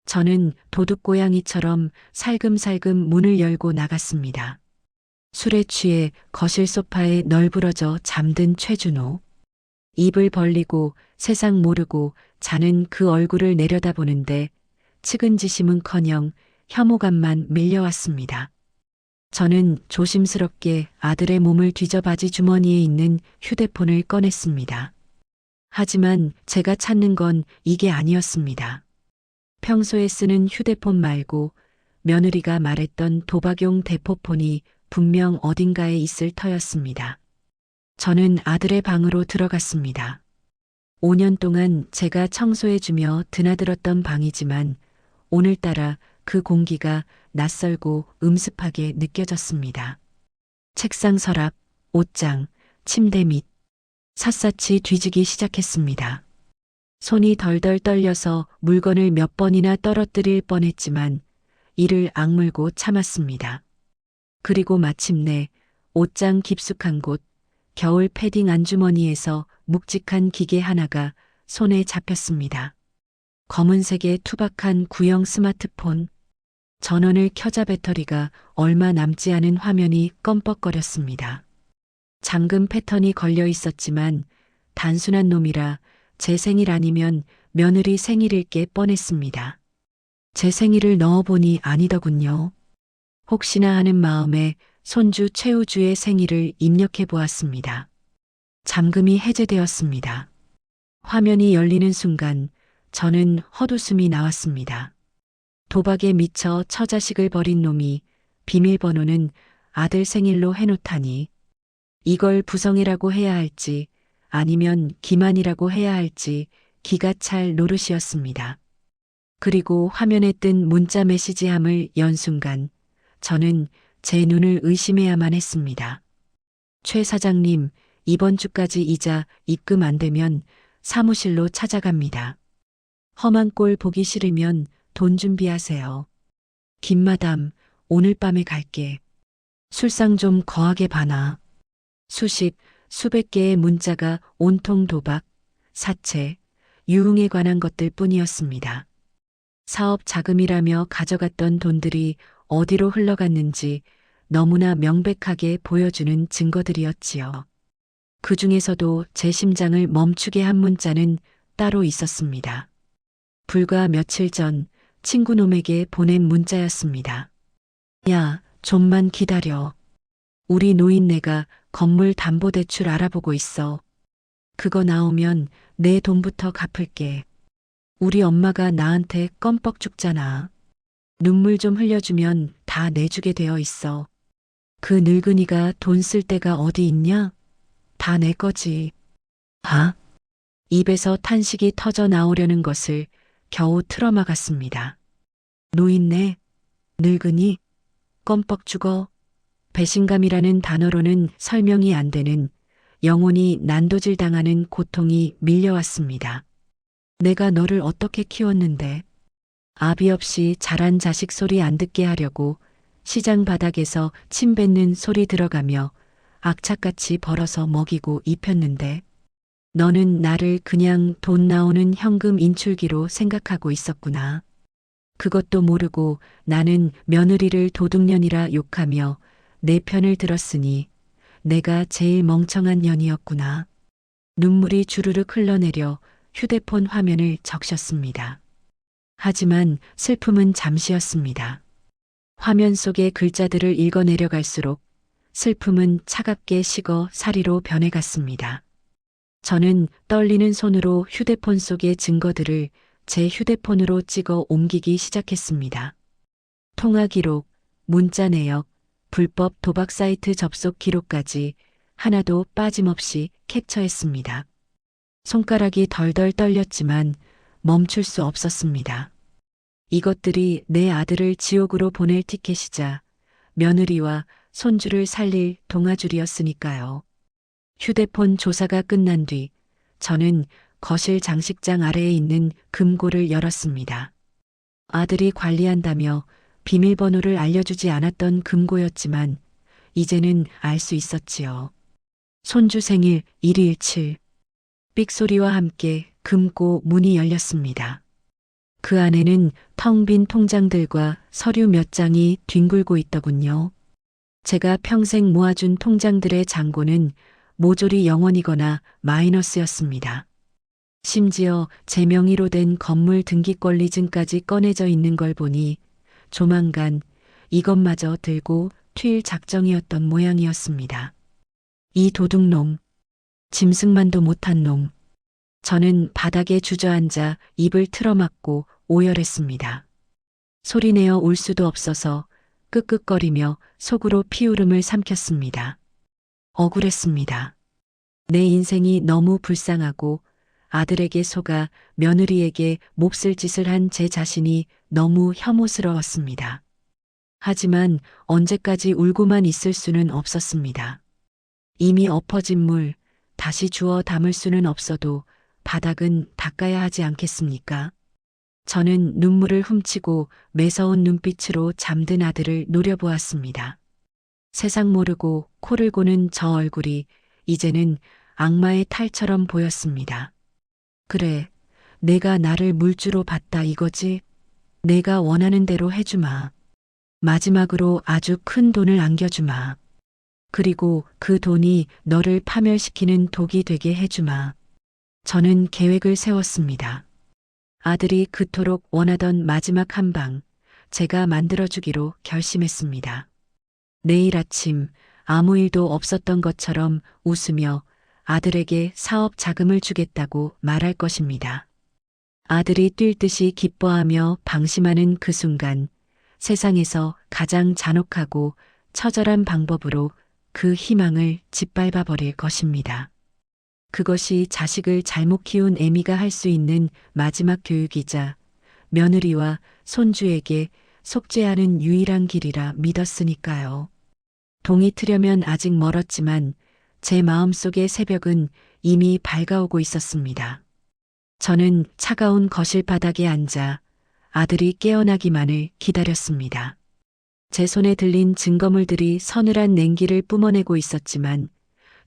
저는 도둑고양이처럼 살금살금 문을 열고 나갔습니다. 술에 취해 거실 소파에 널브러져 잠든 최준호. 입을 벌리고 세상 모르고 자는 그 얼굴을 내려다보는데 측은지심은커녕 혐오감만 밀려왔습니다. 저는 조심스럽게 아들의 몸을 뒤져 바지 주머니에 있는 휴대폰을 꺼냈습니다. 하지만 제가 찾는 건 이게 아니었습니다. 평소에 쓰는 휴대폰 말고 며느리가 말했던 도박용 대포폰이 분명 어딘가에 있을 터였습니다. 저는 아들의 방으로 들어갔습니다. 5년 동안 제가 청소해주며 드나들었던 방이지만 오늘따라 그 공기가 낯설고 음습하게 느껴졌습니다. 책상 서랍, 옷장, 침대 밑, 샅샅이 뒤지기 시작했습니다. 손이 덜덜 떨려서 물건을 몇 번이나 떨어뜨릴 뻔했지만 이를 악물고 참았습니다. 그리고 마침내 옷장 깊숙한 곳, 겨울 패딩 안주머니에서 묵직한 기계 하나가 손에 잡혔습니다. 검은색의 투박한 구형 스마트폰. 전원을 켜자 배터리가 얼마 남지 않은 화면이 껌뻑거렸습니다. 잠금 패턴이 걸려 있었지만 단순한 놈이라 제 생일 아니면 며느리 생일일 게 뻔했습니다. 제 생일을 넣어보니 아니더군요. 혹시나 하는 마음에 손주 최우주의 생일을 입력해 보았습니다. 잠금이 해제되었습니다. 화면이 열리는 순간 저는 헛웃음이 나왔습니다. 도박에 미쳐 처자식을 버린 놈이 비밀번호는 아들 생일로 해놓다니 이걸 부성애라고 해야 할지 아니면 기만이라고 해야 할지 기가 찰 노릇이었습니다. 그리고 화면에 뜬 문자 메시지함을 연 순간 저는 제 눈을 의심해야만 했습니다. 최 사장님, 이번 주까지 이자 입금 안 되면 사무실로 찾아갑니다. 험한 꼴 보기 싫으면 돈 준비하세요. 김마담, 오늘 밤에 갈게. 술상 좀 거하게 봐나. 수십, 수백 개의 문자가 온통 도박, 사채, 유흥에 관한 것들 뿐이었습니다. 사업 자금이라며 가져갔던 돈들이 어디로 흘러갔는지 너무나 명백하게 보여주는 증거들이었지요. 그 중에서도 제 심장을 멈추게 한 문자는 따로 있었습니다. 불과 며칠 전 친구놈에게 보낸 문자였습니다. 야, 좀만 기다려. 우리 노인네가 건물 담보대출 알아보고 있어. 그거 나오면 내 돈부터 갚을게. 우리 엄마가 나한테 껌뻑 죽잖아. 눈물 좀 흘려주면 다 내주게 되어 있어. 그 늙은이가 돈 쓸 데가 어디 있냐? 다 내 거지. 아? 입에서 탄식이 터져 나오려는 것을 겨우 틀어막았습니다. 노인네, 늙은이, 껌뻑 죽어. 배신감이라는 단어로는 설명이 안 되는 영혼이 난도질 당하는 고통이 밀려왔습니다. 내가 너를 어떻게 키웠는데 아비 없이 자란 자식 소리 안 듣게 하려고 시장 바닥에서 침 뱉는 소리 들어가며 악착같이 벌어서 먹이고 입혔는데 너는 나를 그냥 돈 나오는 현금 인출기로 생각하고 있었구나. 그것도 모르고 나는 며느리를 도둑년이라 욕하며 내 편을 들었으니 내가 제일 멍청한 년이었구나. 눈물이 주르륵 흘러내려 휴대폰 화면을 적셨습니다. 하지만 슬픔은 잠시였습니다. 화면 속의 글자들을 읽어내려갈수록 슬픔은 차갑게 식어 사리로 변해갔습니다. 저는 떨리는 손으로 휴대폰 속의 증거들을 제 휴대폰으로 찍어 옮기기 시작했습니다. 통화 기록, 문자 내역, 불법 도박 사이트 접속 기록까지 하나도 빠짐없이 캡처했습니다. 손가락이 덜덜 떨렸지만 멈출 수 없었습니다. 이것들이 내 아들을 지옥으로 보낼 티켓이자 며느리와 손주를 살릴 동아줄이었으니까요. 휴대폰 조사가 끝난 뒤 저는 거실 장식장 아래에 있는 금고를 열었습니다. 아들이 관리한다며 비밀번호를 알려주지 않았던 금고였지만 이제는 알 수 있었지요. 손주 생일 117. 삑소리와 함께 금고 문이 열렸습니다. 그 안에는 텅 빈 통장들과 서류 몇 장이 뒹굴고 있더군요. 제가 평생 모아준 통장들의 잔고는 모조리 0원이거나 마이너스였습니다. 심지어 제 명의로 된 건물 등기권리증까지 꺼내져 있는 걸 보니 조만간 이것마저 들고 튈 작정이었던 모양이었습니다. 이 도둑놈, 짐승만도 못한 놈. 저는 바닥에 주저앉아 입을 틀어막고 오열했습니다. 소리내어 울 수도 없어서 끄끄거리며 속으로 피울음을 삼켰습니다. 억울했습니다. 내 인생이 너무 불쌍하고 아들에게 속아 며느리에게 몹쓸 짓을 한 제 자신이 너무 혐오스러웠습니다. 하지만 언제까지 울고만 있을 수는 없었습니다. 이미 엎어진 물 다시 주워 담을 수는 없어도 바닥은 닦아야 하지 않겠습니까? 저는 눈물을 훔치고 매서운 눈빛으로 잠든 아들을 노려보았습니다. 세상 모르고 코를 고는 저 얼굴이 이제는 악마의 탈처럼 보였습니다. 그래, 내가 나를 물주로 봤다 이거지? 내가 원하는 대로 해주마. 마지막으로 아주 큰 돈을 안겨주마. 그리고 그 돈이 너를 파멸시키는 독이 되게 해주마. 저는 계획을 세웠습니다. 아들이 그토록 원하던 마지막 한 방, 제가 만들어주기로 결심했습니다. 내일 아침 아무 일도 없었던 것처럼 웃으며 아들에게 사업 자금을 주겠다고 말할 것입니다. 아들이 뛸 듯이 기뻐하며 방심하는 그 순간 세상에서 가장 잔혹하고 처절한 방법으로 그 희망을 짓밟아 버릴 것입니다. 그것이 자식을 잘못 키운 애미가 할 수 있는 마지막 교육이자 며느리와 손주에게 속죄하는 유일한 길이라 믿었으니까요. 동이 트려면 아직 멀었지만 제 마음속의 새벽은 이미 밝아오고 있었습니다. 저는 차가운 거실 바닥에 앉아 아들이 깨어나기만을 기다렸습니다. 제 손에 들린 증거물들이 서늘한 냉기를 뿜어내고 있었지만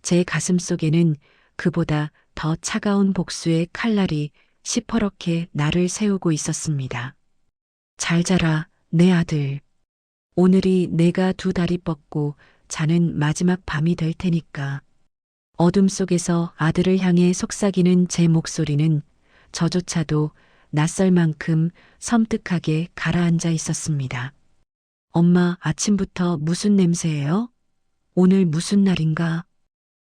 제 가슴 속에는 그보다 더 차가운 복수의 칼날이 시퍼렇게 나를 세우고 있었습니다. 잘 자라, 내 아들. 오늘이 내가 두 다리 뻗고 자는 마지막 밤이 될 테니까. 어둠 속에서 아들을 향해 속삭이는 제 목소리는 저조차도 낯설 만큼 섬뜩하게 가라앉아 있었습니다. 엄마, 아침부터 무슨 냄새예요? 오늘 무슨 날인가?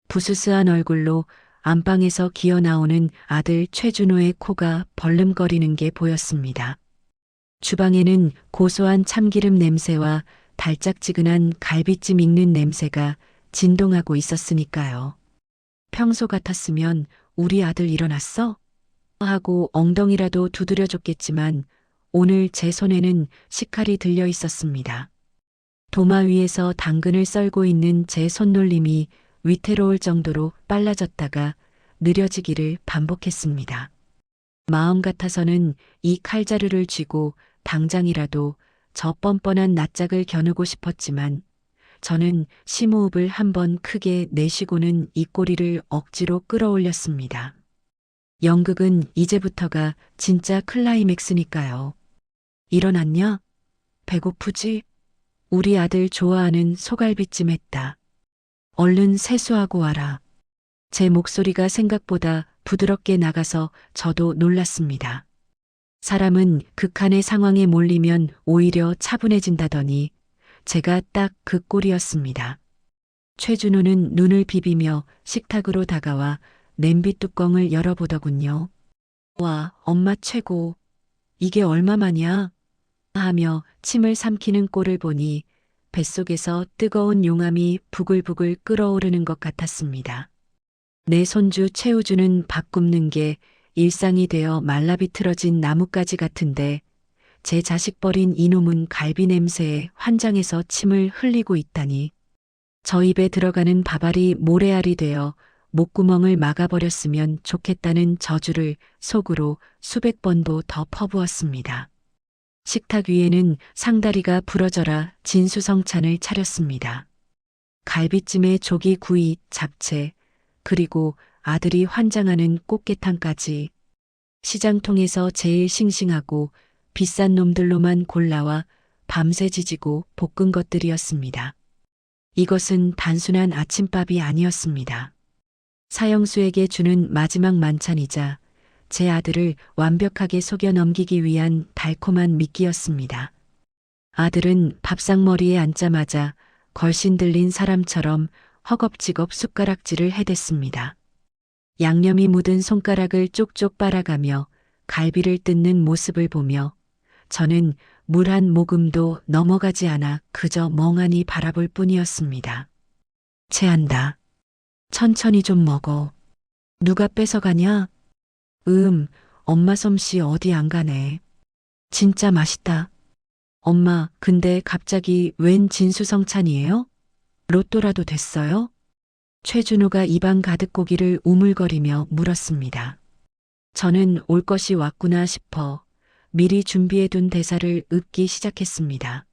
부스스한 얼굴로 안방에서 기어나오는 아들 최준호의 코가 벌름거리는 게 보였습니다. 주방에는 고소한 참기름 냄새와 달짝지근한 갈비찜 익는 냄새가 진동하고 있었으니까요. 평소 같았으면 우리 아들 일어났어? 하고 엉덩이라도 두드려줬겠지만 오늘 제 손에는 식칼이 들려 있었습니다. 도마 위에서 당근을 썰고 있는 제 손놀림이 위태로울 정도로 빨라졌다가 느려지기를 반복했습니다. 마음 같아서는 이 칼자루를 쥐고 당장이라도 저 뻔뻔한 낯짝을 겨누고 싶었지만 저는 심호흡을 한번 크게 내쉬고는 입꼬리를 억지로 끌어올렸습니다. 연극은 이제부터가 진짜 클라이맥스니까요. 일어났냐? 배고프지? 우리 아들 좋아하는 소갈비찜 했다. 얼른 세수하고 와라. 제 목소리가 생각보다 부드럽게 나가서 저도 놀랐습니다. 사람은 극한의 상황에 몰리면 오히려 차분해진다더니 제가 딱 그 꼴이었습니다. 최준호는 눈을 비비며 식탁으로 다가와 냄비 뚜껑을 열어보더군요. 와, 엄마 최고. 이게 얼마만이야? 하며 침을 삼키는 꼴을 보니 뱃속에서 뜨거운 용암이 부글부글 끓어오르는 것 같았습니다. 내 손주 최우주는 밥 굽는 게 일상이 되어 말라비틀어진 나뭇가지 같은데 제 자식 버린 이놈은 갈비 냄새에 환장해서 침을 흘리고 있다니. 저 입에 들어가는 밥알이 모래알이 되어 목구멍을 막아버렸으면 좋겠다는 저주를 속으로 수백 번도 더 퍼부었습니다. 식탁 위에는 상다리가 부러져라 진수성찬을 차렸습니다. 갈비찜에 조기 구이, 잡채, 그리고 아들이 환장하는 꽃게탕까지 시장통에서 제일 싱싱하고 비싼 놈들로만 골라와 밤새 지지고 볶은 것들이었습니다. 이것은 단순한 아침밥이 아니었습니다. 사형수에게 주는 마지막 만찬이자 제 아들을 완벽하게 속여 넘기기 위한 달콤한 미끼였습니다. 아들은 밥상머리에 앉자마자 걸신 들린 사람처럼 허겁지겁 숟가락질을 해댔습니다. 양념이 묻은 손가락을 쪽쪽 빨아가며 갈비를 뜯는 모습을 보며 저는 물 한 모금도 넘어가지 않아 그저 멍하니 바라볼 뿐이었습니다. 체한다. 천천히 좀 먹어. 누가 뺏어가냐? 엄마 솜씨 어디 안 가네. 진짜 맛있다. 엄마, 근데 갑자기 웬 진수성찬이에요? 로또라도 됐어요? 최준호가 입안 가득 고기를 우물거리며 물었습니다. 저는 올 것이 왔구나 싶어 미리 준비해둔 대사를 읊기 시작했습니다.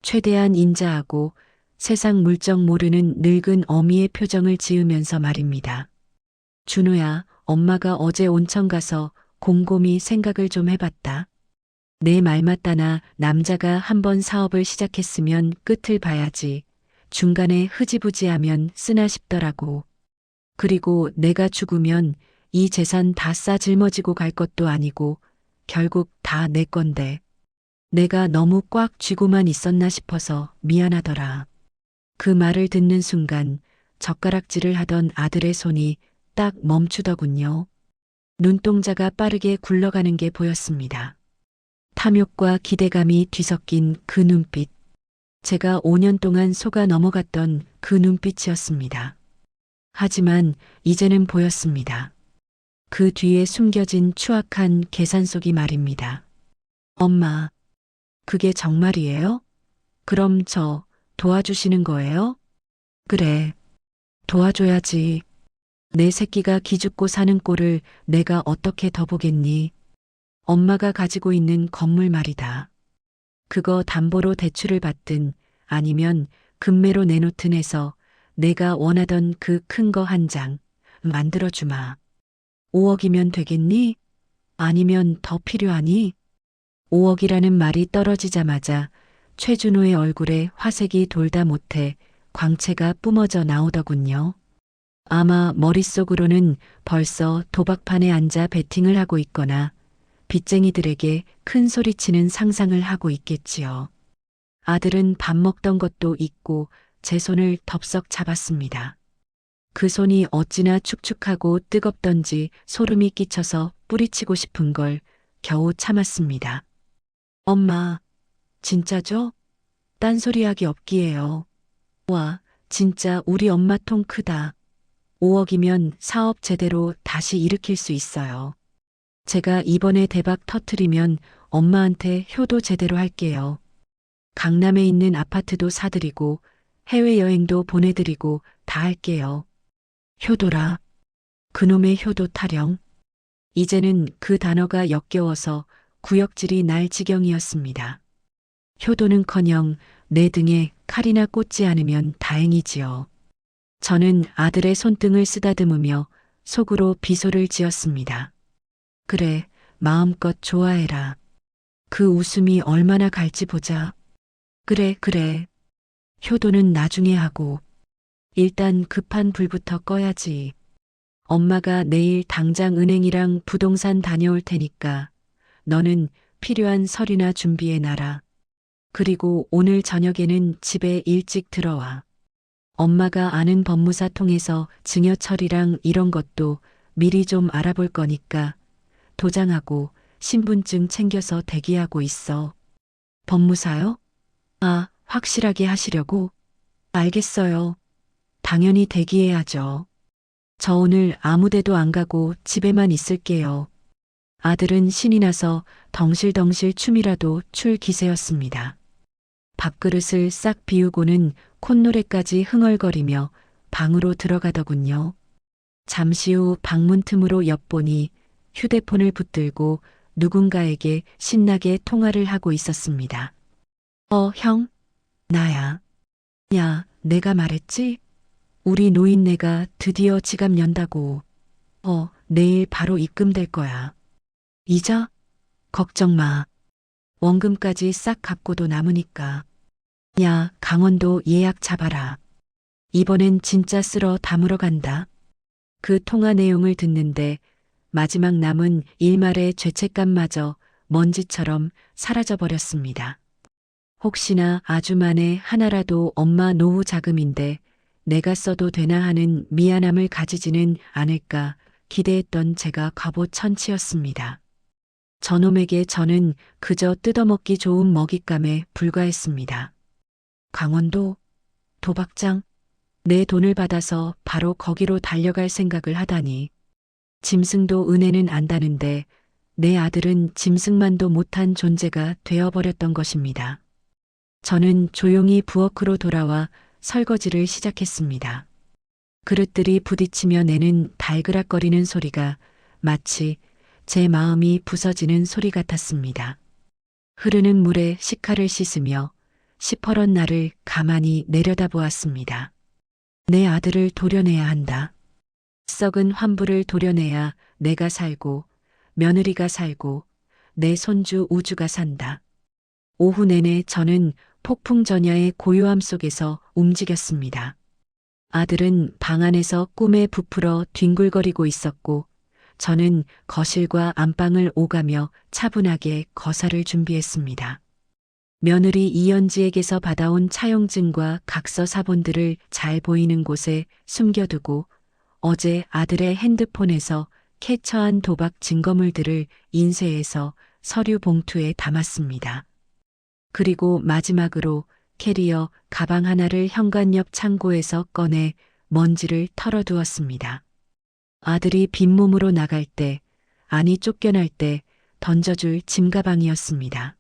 최대한 인자하고 세상 물정 모르는 늙은 어미의 표정을 지으면서 말입니다. 준호야, 엄마가 어제 온천 가서 곰곰이 생각을 좀 해봤다. 내 말 맞다나 남자가 한번 사업을 시작했으면 끝을 봐야지. 중간에 흐지부지하면 쓰나 싶더라고. 그리고 내가 죽으면 이 재산 다 싸 짊어지고 갈 것도 아니고 결국 다 내 건데 내가 너무 꽉 쥐고만 있었나 싶어서 미안하더라. 그 말을 듣는 순간 젓가락질을 하던 아들의 손이 딱 멈추더군요. 눈동자가 빠르게 굴러가는 게 보였습니다. 탐욕과 기대감이 뒤섞인 그 눈빛. 제가 5년 동안 속아 넘어갔던 그 눈빛이었습니다. 하지만 이제는 보였습니다. 그 뒤에 숨겨진 추악한 계산 속이 말입니다. 엄마, 그게 정말이에요? 그럼 저 도와주시는 거예요? 그래, 도와줘야지. 내 새끼가 기죽고 사는 꼴을 내가 어떻게 더 보겠니? 엄마가 가지고 있는 건물 말이다. 그거 담보로 대출을 받든 아니면 금매로 내놓든 해서 내가 원하던 그 큰 거 한 장 만들어주마. 5억이면 되겠니? 아니면 더 필요하니? 5억이라는 말이 떨어지자마자 최준호의 얼굴에 화색이 돌다 못해 광채가 뿜어져 나오더군요. 아마 머릿속으로는 벌써 도박판에 앉아 베팅을 하고 있거나 빚쟁이들에게 큰 소리치는 상상을 하고 있겠지요. 아들은 밥 먹던 것도 잊고 제 손을 덥석 잡았습니다. 그 손이 어찌나 축축하고 뜨겁던지 소름이 끼쳐서 뿌리치고 싶은 걸 겨우 참았습니다. 엄마, 진짜죠? 딴소리하기 없기에요. 와, 진짜 우리 엄마 통 크다. 5억이면 사업 제대로 다시 일으킬 수 있어요. 제가 이번에 대박 터트리면 엄마한테 효도 제대로 할게요. 강남에 있는 아파트도 사드리고 해외여행도 보내드리고 다 할게요. 효도라. 그놈의 효도 타령. 이제는 그 단어가 역겨워서 구역질이 날 지경이었습니다. 효도는커녕 내 등에 칼이나 꽂지 않으면 다행이지요. 저는 아들의 손등을 쓰다듬으며 속으로 비소를 지었습니다. 그래, 마음껏 좋아해라. 그 웃음이 얼마나 갈지 보자. 그래, 그래. 효도는 나중에 하고. 일단 급한 불부터 꺼야지. 엄마가 내일 당장 은행이랑 부동산 다녀올 테니까 너는 필요한 서류나 준비해 놔라. 그리고 오늘 저녁에는 집에 일찍 들어와. 엄마가 아는 법무사 통해서 증여 처리랑 이런 것도 미리 좀 알아볼 거니까 도장하고 신분증 챙겨서 대기하고 있어. 법무사요? 아, 확실하게 하시려고? 알겠어요. 당연히 대기해야죠. 저 오늘 아무 데도 안 가고 집에만 있을게요. 아들은 신이 나서 덩실덩실 춤이라도 출 기세였습니다. 밥그릇을 싹 비우고는 콧노래까지 흥얼거리며 방으로 들어가더군요. 잠시 후 방문 틈으로 엿보니 휴대폰을 붙들고 누군가에게 신나게 통화를 하고 있었습니다. 형? 나야. 야, 내가 말했지? 우리 노인네가 드디어 지갑 연다고. 내일 바로 입금될 거야. 잊어? 걱정 마. 원금까지 싹 갚고도 남으니까. 야, 강원도 예약 잡아라. 이번엔 진짜 쓸어 담으러 간다. 그 통화 내용을 듣는데 마지막 남은 일말의 죄책감마저 먼지처럼 사라져버렸습니다. 혹시나 아주 만에 하나라도 엄마 노후 자금인데 내가 써도 되나 하는 미안함을 가지지는 않을까 기대했던 제가 과보천치였습니다. 저놈에게 저는 그저 뜯어먹기 좋은 먹잇감에 불과했습니다. 강원도? 도박장? 내 돈을 받아서 바로 거기로 달려갈 생각을 하다니. 짐승도 은혜는 안다는데 내 아들은 짐승만도 못한 존재가 되어버렸던 것입니다. 저는 조용히 부엌으로 돌아와 설거지를 시작했습니다. 그릇들이 부딪히며 내는 달그락거리는 소리가 마치 제 마음이 부서지는 소리 같았습니다. 흐르는 물에 식칼을 씻으며 시퍼런 나를 가만히 내려다보았습니다. 내 아들을 도려내야 한다. 썩은 환부를 도려내야 내가 살고 며느리가 살고 내 손주 우주가 산다. 오후 내내 저는 폭풍전야의 고요함 속에서 움직였습니다. 아들은 방 안에서 꿈에 부풀어 뒹굴거리고 있었고 저는 거실과 안방을 오가며 차분하게 거사를 준비했습니다. 며느리 이연지에게서 받아온 차용증과 각서 사본들을 잘 보이는 곳에 숨겨두고 어제 아들의 핸드폰에서 캡처한 도박 증거물들을 인쇄해서 서류 봉투에 담았습니다. 그리고 마지막으로 캐리어 가방 하나를 현관 옆 창고에서 꺼내 먼지를 털어두었습니다. 아들이 빈몸으로 나갈 때, 아니 쫓겨날 때 던져줄 짐가방이었습니다.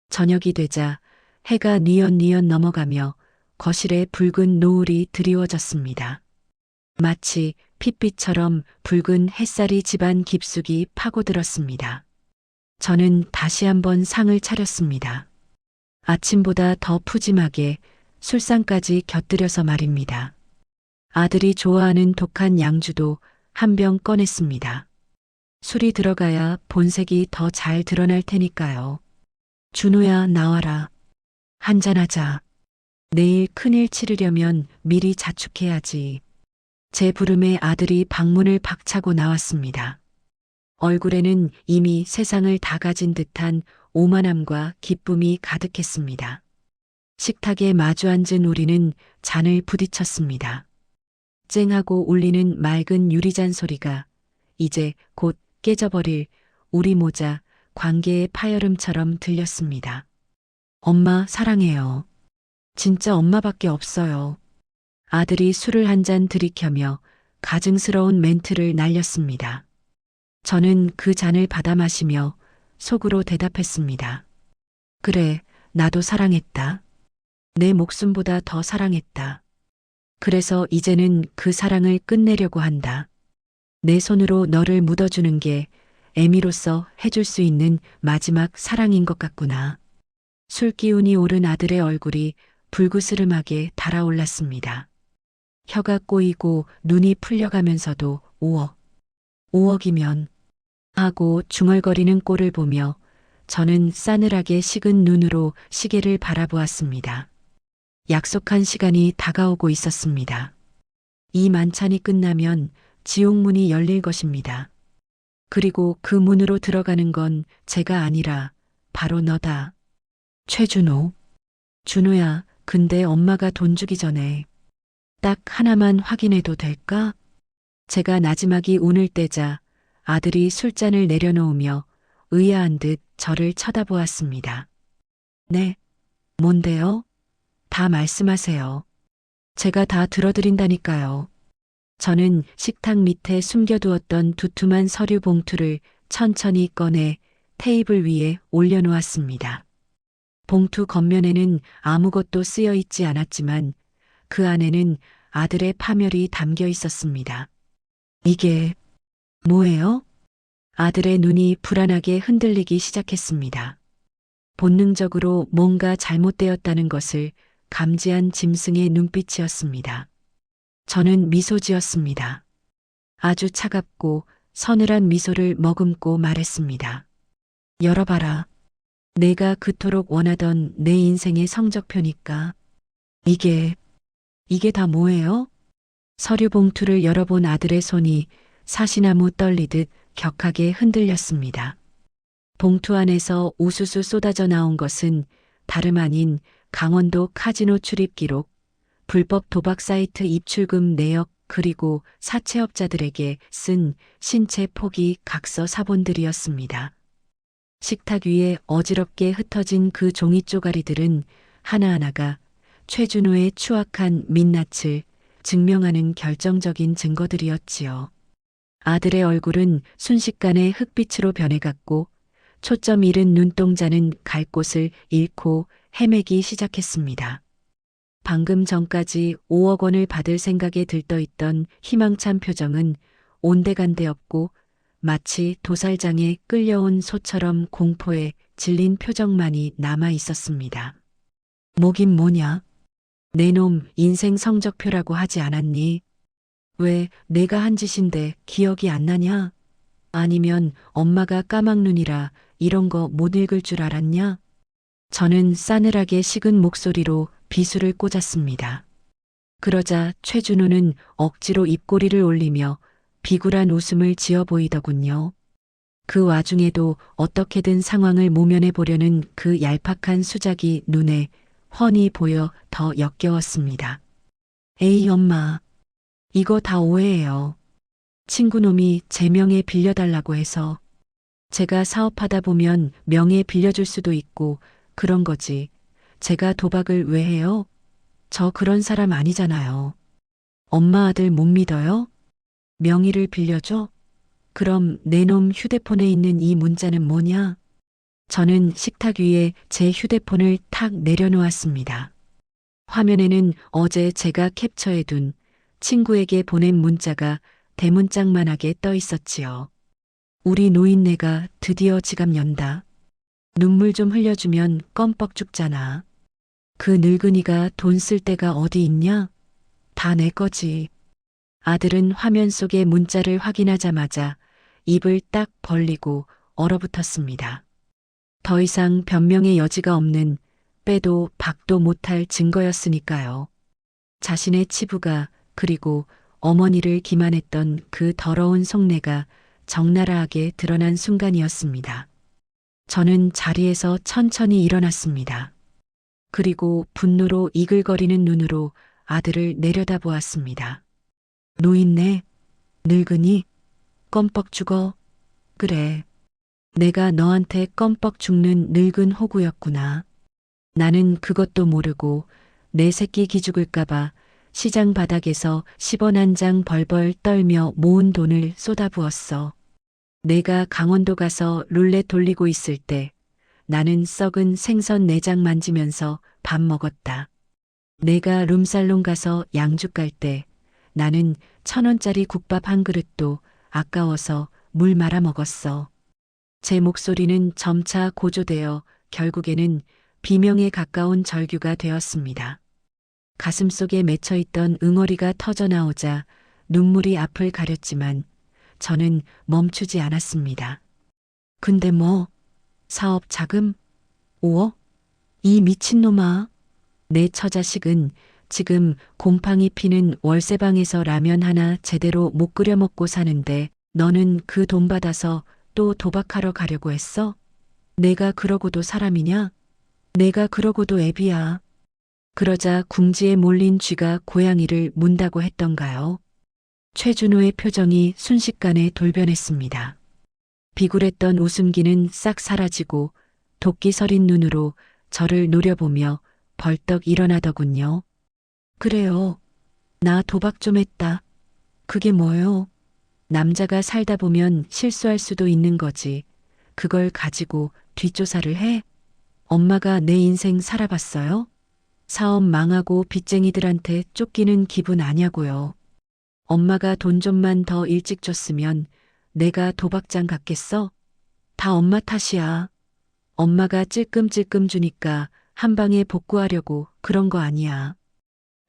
저녁이 되자 해가 뉘엿뉘엿 넘어가며 거실에 붉은 노을이 드리워졌습니다. 마치 핏빛처럼 붉은 햇살이 집안 깊숙이 파고들었습니다. 저는 다시 한번 상을 차렸습니다. 아침보다 더 푸짐하게 술상까지 곁들여서 말입니다. 아들이 좋아하는 독한 양주도 한 병 꺼냈습니다. 술이 들어가야 본색이 더 잘 드러날 테니까요. 준호야, 나와라. 한잔하자. 내일 큰일 치르려면 미리 자축해야지. 제 부름에 아들이 방문을 박차고 나왔습니다. 얼굴에는 이미 세상을 다 가진 듯한 오만함과 기쁨이 가득했습니다. 식탁에 마주 앉은 우리는 잔을 부딪혔습니다. 쨍하고 울리는 맑은 유리잔 소리가 이제 곧 깨져버릴 우리 모자 관계의 파열음처럼 들렸습니다. 엄마 사랑해요. 진짜 엄마밖에 없어요. 아들이 술을 한 잔 들이켜며 가증스러운 멘트를 날렸습니다. 저는 그 잔을 받아 마시며 속으로 대답했습니다. 그래, 나도 사랑했다. 내 목숨보다 더 사랑했다. 그래서 이제는 그 사랑을 끝내려고 한다. 내 손으로 너를 묻어주는 게 애미로서 해줄 수 있는 마지막 사랑인 것 같구나. 술 기운이 오른 아들의 얼굴이 불그스름하게 달아올랐습니다. 혀가 꼬이고 눈이 풀려가면서도 5억이면 하고 중얼거리는 꼴을 보며 저는 싸늘하게 식은 눈으로 시계를 바라보았습니다. 약속한 시간이 다가오고 있었습니다. 이 만찬이 끝나면 지옥문이 열릴 것입니다. 그리고 그 문으로 들어가는 건 제가 아니라 바로 너다. 최준호. 준호야, 근데 엄마가 돈 주기 전에 딱 하나만 확인해도 될까? 제가 나지막이 운을 떼자 아들이 술잔을 내려놓으며 의아한 듯 저를 쳐다보았습니다. 네, 뭔데요? 다 말씀하세요. 제가 다 들어드린다니까요. 저는 식탁 밑에 숨겨두었던 두툼한 서류 봉투를 천천히 꺼내 테이블 위에 올려놓았습니다. 봉투 겉면에는 아무것도 쓰여 있지 않았지만 그 안에는 아들의 파멸이 담겨 있었습니다. 이게 뭐예요? 아들의 눈이 불안하게 흔들리기 시작했습니다. 본능적으로 뭔가 잘못되었다는 것을 감지한 짐승의 눈빛이었습니다. 저는 미소 지었습니다. 아주 차갑고 서늘한 미소를 머금고 말했습니다. 열어봐라. 내가 그토록 원하던 내 인생의 성적표니까. 이게 다 뭐예요? 서류 봉투를 열어본 아들의 손이 사시나무 떨리듯 격하게 흔들렸습니다. 봉투 안에서 우수수 쏟아져 나온 것은 다름 아닌 강원도 카지노 출입 기록, 불법 도박 사이트 입출금 내역 그리고 사채업자들에게 쓴 신체 포기 각서 사본들이었습니다. 식탁 위에 어지럽게 흩어진 그 종이 쪼가리들은 하나하나가 최준호의 추악한 민낯을 증명하는 결정적인 증거들이었지요. 아들의 얼굴은 순식간에 흑빛으로 변해갔고 초점 잃은 눈동자는 갈 곳을 잃고 헤매기 시작했습니다. 방금 전까지 5억 원을 받을 생각에 들떠있던 희망찬 표정은 온데간데 없고 마치 도살장에 끌려온 소처럼 공포에 질린 표정만이 남아 있었습니다. 뭐긴 뭐냐? 내 놈 인생 성적표라고 하지 않았니? 왜 내가 한 짓인데 기억이 안 나냐? 아니면 엄마가 까막눈이라 이런 거 못 읽을 줄 알았냐? 저는 싸늘하게 식은 목소리로 비수를 꽂았습니다. 그러자 최준호는 억지로 입꼬리를 올리며 비굴한 웃음을 지어 보이더군요. 그 와중에도 어떻게든 상황을 모면해 보려는 그 얄팍한 수작이 눈에 훤히 보여 더 역겨웠습니다. 에이 엄마, 이거 다 오해예요. 친구놈이 제 명예 빌려달라고 해서. 제가 사업하다 보면 명예 빌려줄 수도 있고 그런 거지. 제가 도박을 왜 해요? 저 그런 사람 아니잖아요. 엄마 아들 못 믿어요? 명의를 빌려줘? 그럼 내 놈 휴대폰에 있는 이 문자는 뭐냐? 저는 식탁 위에 제 휴대폰을 탁 내려놓았습니다. 화면에는 어제 제가 캡처해둔 친구에게 보낸 문자가 대문짝만하게 떠 있었지요. 우리 노인네가 드디어 지갑 연다. 눈물 좀 흘려주면 껌뻑 죽잖아. 그 늙은이가 돈 쓸 데가 어디 있냐? 다 내 거지. 아들은 화면 속의 문자를 확인하자마자 입을 딱 벌리고 얼어붙었습니다. 더 이상 변명의 여지가 없는 빼도 박도 못할 증거였으니까요. 자신의 치부가 그리고 어머니를 기만했던 그 더러운 속내가 적나라하게 드러난 순간이었습니다. 저는 자리에서 천천히 일어났습니다. 그리고 분노로 이글거리는 눈으로 아들을 내려다보았습니다. 노인네, 늙은이, 껌뻑 죽어. 그래, 내가 너한테 껌뻑 죽는 늙은 호구였구나. 나는 그것도 모르고 내 새끼 기죽을까봐 시장 바닥에서 10원 한 장 벌벌 떨며 모은 돈을 쏟아부었어. 내가 강원도 가서 룰렛 돌리고 있을 때 나는 썩은 생선 내장 만지면서 밥 먹었다. 내가 룸살롱 가서 양주 깔 때 나는 1,000원짜리 국밥 한 그릇도 아까워서 물 말아 먹었어. 제 목소리는 점차 고조되어 결국에는 비명에 가까운 절규가 되었습니다. 가슴속에 맺혀있던 응어리가 터져나오자 눈물이 앞을 가렸지만 저는 멈추지 않았습니다. 근데 뭐, 사업 자금? 5억? 이 미친놈아. 내 처자식은 지금 곰팡이 피는 월세방에서 라면 하나 제대로 못 끓여 먹고 사는데 너는 그 돈 받아서 또 도박하러 가려고 했어? 내가 그러고도 사람이냐? 내가 그러고도 애비야. 그러자 궁지에 몰린 쥐가 고양이를 문다고 했던가요? 최준호의 표정이 순식간에 돌변했습니다. 비굴했던 웃음기는 싹 사라지고 도끼 서린 눈으로 저를 노려보며 벌떡 일어나더군요. 그래요. 나 도박 좀 했다. 그게 뭐요? 남자가 살다 보면 실수할 수도 있는 거지. 그걸 가지고 뒷조사를 해? 엄마가 내 인생 살아봤어요? 사업 망하고 빚쟁이들한테 쫓기는 기분 아냐고요. 엄마가 돈 좀만 더 일찍 줬으면 내가 도박장 갔겠어? 다 엄마 탓이야. 엄마가 찔끔찔끔 주니까 한 방에 복구하려고 그런 거 아니야.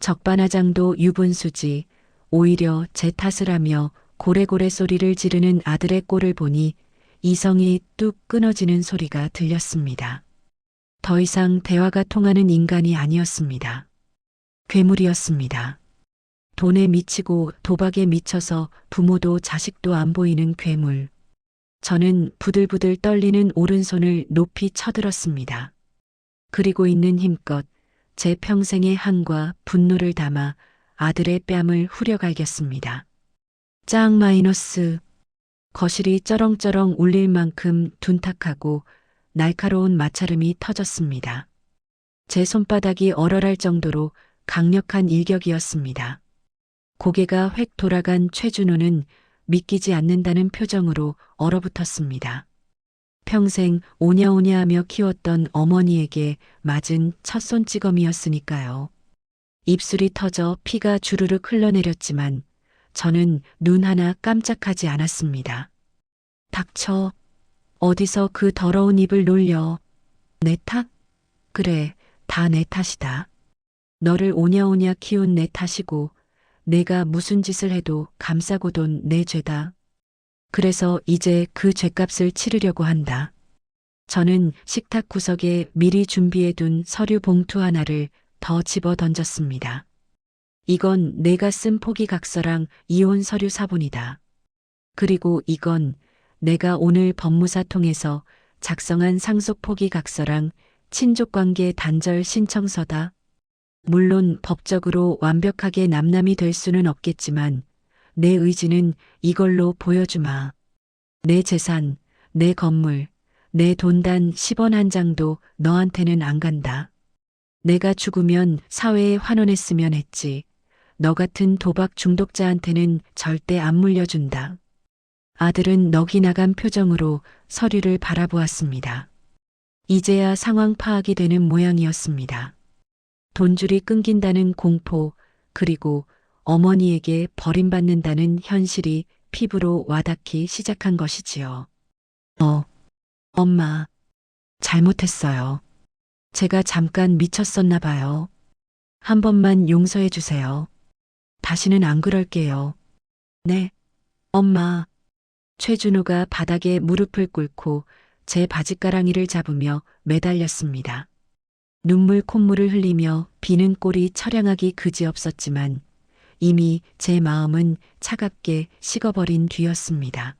적반하장도 유분수지. 오히려 제 탓을 하며 고래고래 소리를 지르는 아들의 꼴을 보니 이성이 뚝 끊어지는 소리가 들렸습니다. 더 이상 대화가 통하는 인간이 아니었습니다. 괴물이었습니다. 돈에 미치고 도박에 미쳐서 부모도 자식도 안 보이는 괴물. 저는 부들부들 떨리는 오른손을 높이 쳐들었습니다. 그리고 있는 힘껏 제 평생의 한과 분노를 담아 아들의 뺨을 후려갈겼습니다. 짱 마이너스. 거실이 쩌렁쩌렁 울릴 만큼 둔탁하고 날카로운 마찰음이 터졌습니다. 제 손바닥이 얼얼할 정도로 강력한 일격이었습니다. 고개가 획 돌아간 최준호는 믿기지 않는다는 표정으로 얼어붙었습니다. 평생 오냐오냐하며 키웠던 어머니에게 맞은 첫 손찌검이었으니까요. 입술이 터져 피가 주르륵 흘러내렸지만 저는 눈 하나 깜짝하지 않았습니다. 닥쳐. 어디서 그 더러운 입을 놀려. 내 탓? 그래, 다 내 탓이다. 너를 오냐오냐 키운 내 탓이고 내가 무슨 짓을 해도 감싸고 돈 내 죄다. 그래서 이제 그 죄값을 치르려고 한다. 저는 식탁 구석에 미리 준비해둔 서류 봉투 하나를 더 집어 던졌습니다. 이건 내가 쓴 포기각서랑 이혼 서류 사본이다. 그리고 이건 내가 오늘 법무사 통해서 작성한 상속 포기각서랑 친족관계 단절 신청서다. 물론 법적으로 완벽하게 남남이 될 수는 없겠지만 내 의지는 이걸로 보여주마. 내 재산, 내 건물, 내 돈 단 10원 한 장도 너한테는 안 간다. 내가 죽으면 사회에 환원했으면 했지. 너 같은 도박 중독자한테는 절대 안 물려준다. 아들은 넋이 나간 표정으로 서류를 바라보았습니다. 이제야 상황 파악이 되는 모양이었습니다. 돈줄이 끊긴다는 공포, 그리고 어머니에게 버림받는다는 현실이 피부로 와닿기 시작한 것이지요. 엄마, 잘못했어요. 제가 잠깐 미쳤었나 봐요. 한 번만 용서해 주세요. 다시는 안 그럴게요. 네, 엄마. 최준호가 바닥에 무릎을 꿇고 제 바짓가랑이를 잡으며 매달렸습니다. 눈물 콧물을 흘리며 비는 꼴이 처량하기 그지없었지만 이미 제 마음은 차갑게 식어버린 뒤였습니다.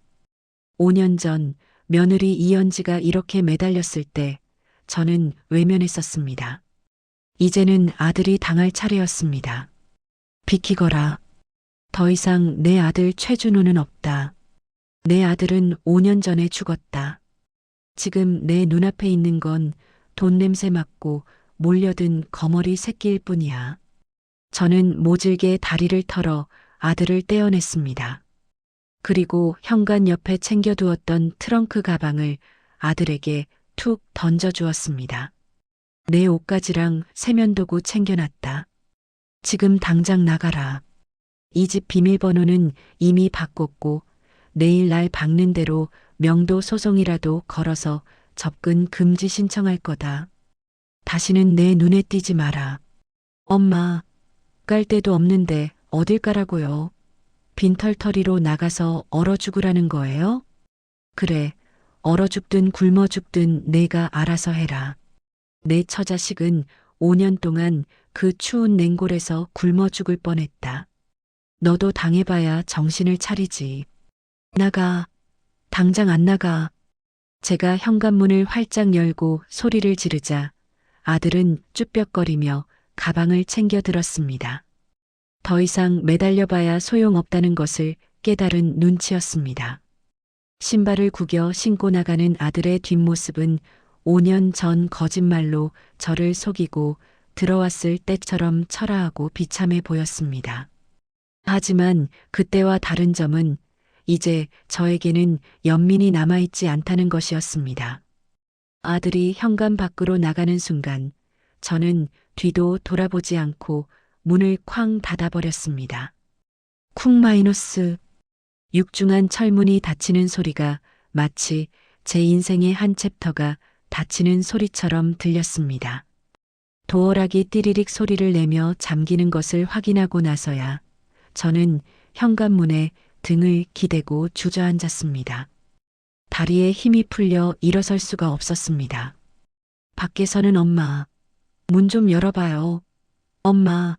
5년 전 며느리 이연지가 이렇게 매달렸을 때 저는 외면했었습니다. 이제는 아들이 당할 차례였습니다. 비키거라. 더 이상 내 아들 최준호는 없다. 내 아들은 5년 전에 죽었다. 지금 내 눈앞에 있는 건 돈 냄새 맡고 몰려든 거머리 새끼일 뿐이야. 저는 모질게 다리를 털어 아들을 떼어냈습니다. 그리고 현관 옆에 챙겨두었던 트렁크 가방을 아들에게 툭 던져주었습니다. 내 옷가지랑 세면도구 챙겨놨다. 지금 당장 나가라. 이 집 비밀번호는 이미 바꿨고 내일 날 박는 대로 명도 소송이라도 걸어서 접근 금지 신청할 거다. 다시는 내 눈에 띄지 마라. 엄마, 깔 데도 없는데 어딜 까라고요? 빈털터리로 나가서 얼어 죽으라는 거예요? 그래, 얼어 죽든 굶어 죽든 내가 알아서 해라. 내 처자식은 5년 동안 그 추운 냉골에서 굶어 죽을 뻔했다. 너도 당해봐야 정신을 차리지. 나가. 당장 안 나가. 제가 현관문을 활짝 열고 소리를 지르자 아들은 쭈뼛거리며 가방을 챙겨 들었습니다. 더 이상 매달려봐야 소용없다는 것을 깨달은 눈치였습니다. 신발을 구겨 신고 나가는 아들의 뒷모습은 5년 전 거짓말로 저를 속이고 들어왔을 때처럼 철아하고 비참해 보였습니다. 하지만 그때와 다른 점은 이제 저에게는 연민이 남아있지 않다는 것이었습니다. 아들이 현관 밖으로 나가는 순간 저는 뒤도 돌아보지 않고 문을 쾅 닫아버렸습니다. 쿵 마이너스. 육중한 철문이 닫히는 소리가 마치 제 인생의 한 챕터가 닫히는 소리처럼 들렸습니다. 도어락이 띠리릭 소리를 내며 잠기는 것을 확인하고 나서야 저는 현관문에 등을 기대고 주저앉았습니다. 다리에 힘이 풀려 일어설 수가 없었습니다. 밖에서는 엄마, 문 좀 열어봐요. 엄마,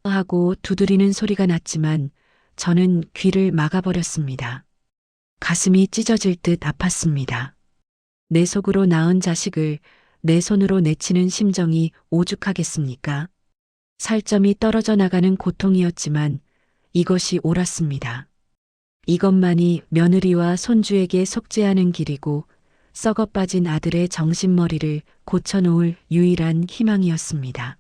하고 두드리는 소리가 났지만 저는 귀를 막아버렸습니다. 가슴이 찢어질 듯 아팠습니다. 내 속으로 낳은 자식을 내 손으로 내치는 심정이 오죽하겠습니까? 살점이 떨어져 나가는 고통이었지만 이것이 옳았습니다. 이것만이 며느리와 손주에게 속죄하는 길이고 썩어 빠진 아들의 정신머리를 고쳐놓을 유일한 희망이었습니다.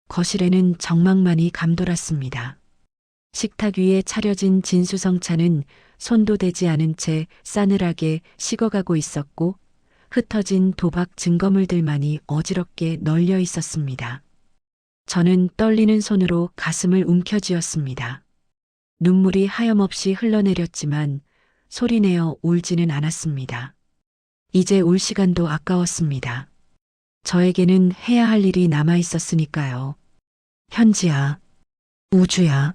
거실에는 정막만이 감돌았습니다. 식탁 위에 차려진 진수성찬은 손도 대지 않은 채 싸늘하게 식어가고 있었고 흩어진 도박 증거물들만이 어지럽게 널려 있었습니다. 저는 떨리는 손으로 가슴을 움켜쥐었습니다. 눈물이 하염없이 흘러내렸지만 소리내어 울지는 않았습니다. 이제 울 시간도 아까웠습니다. 저에게는 해야 할 일이 남아 있었으니까요. 현지야, 우주야,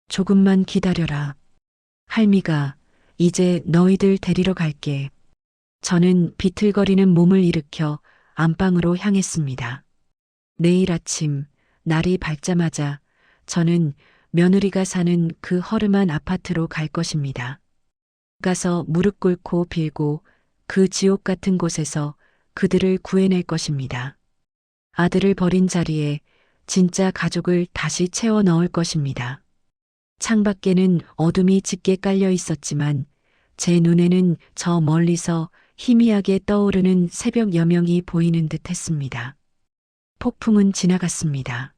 조금만 기다려라. 할미가 이제 너희들 데리러 갈게. 저는 비틀거리는 몸을 일으켜 안방으로 향했습니다. 내일 아침 날이 밝자마자 저는 며느리가 사는 그 허름한 아파트로 갈 것입니다. 가서 무릎 꿇고 빌고 그 지옥 같은 곳에서 그들을 구해낼 것입니다. 아들을 버린 자리에 진짜 가족을 다시 채워 넣을 것입니다. 창밖에는 어둠이 짙게 깔려 있었지만 제 눈에는 저 멀리서 희미하게 떠오르는 새벽 여명이 보이는 듯 했습니다. 폭풍은 지나갔습니다.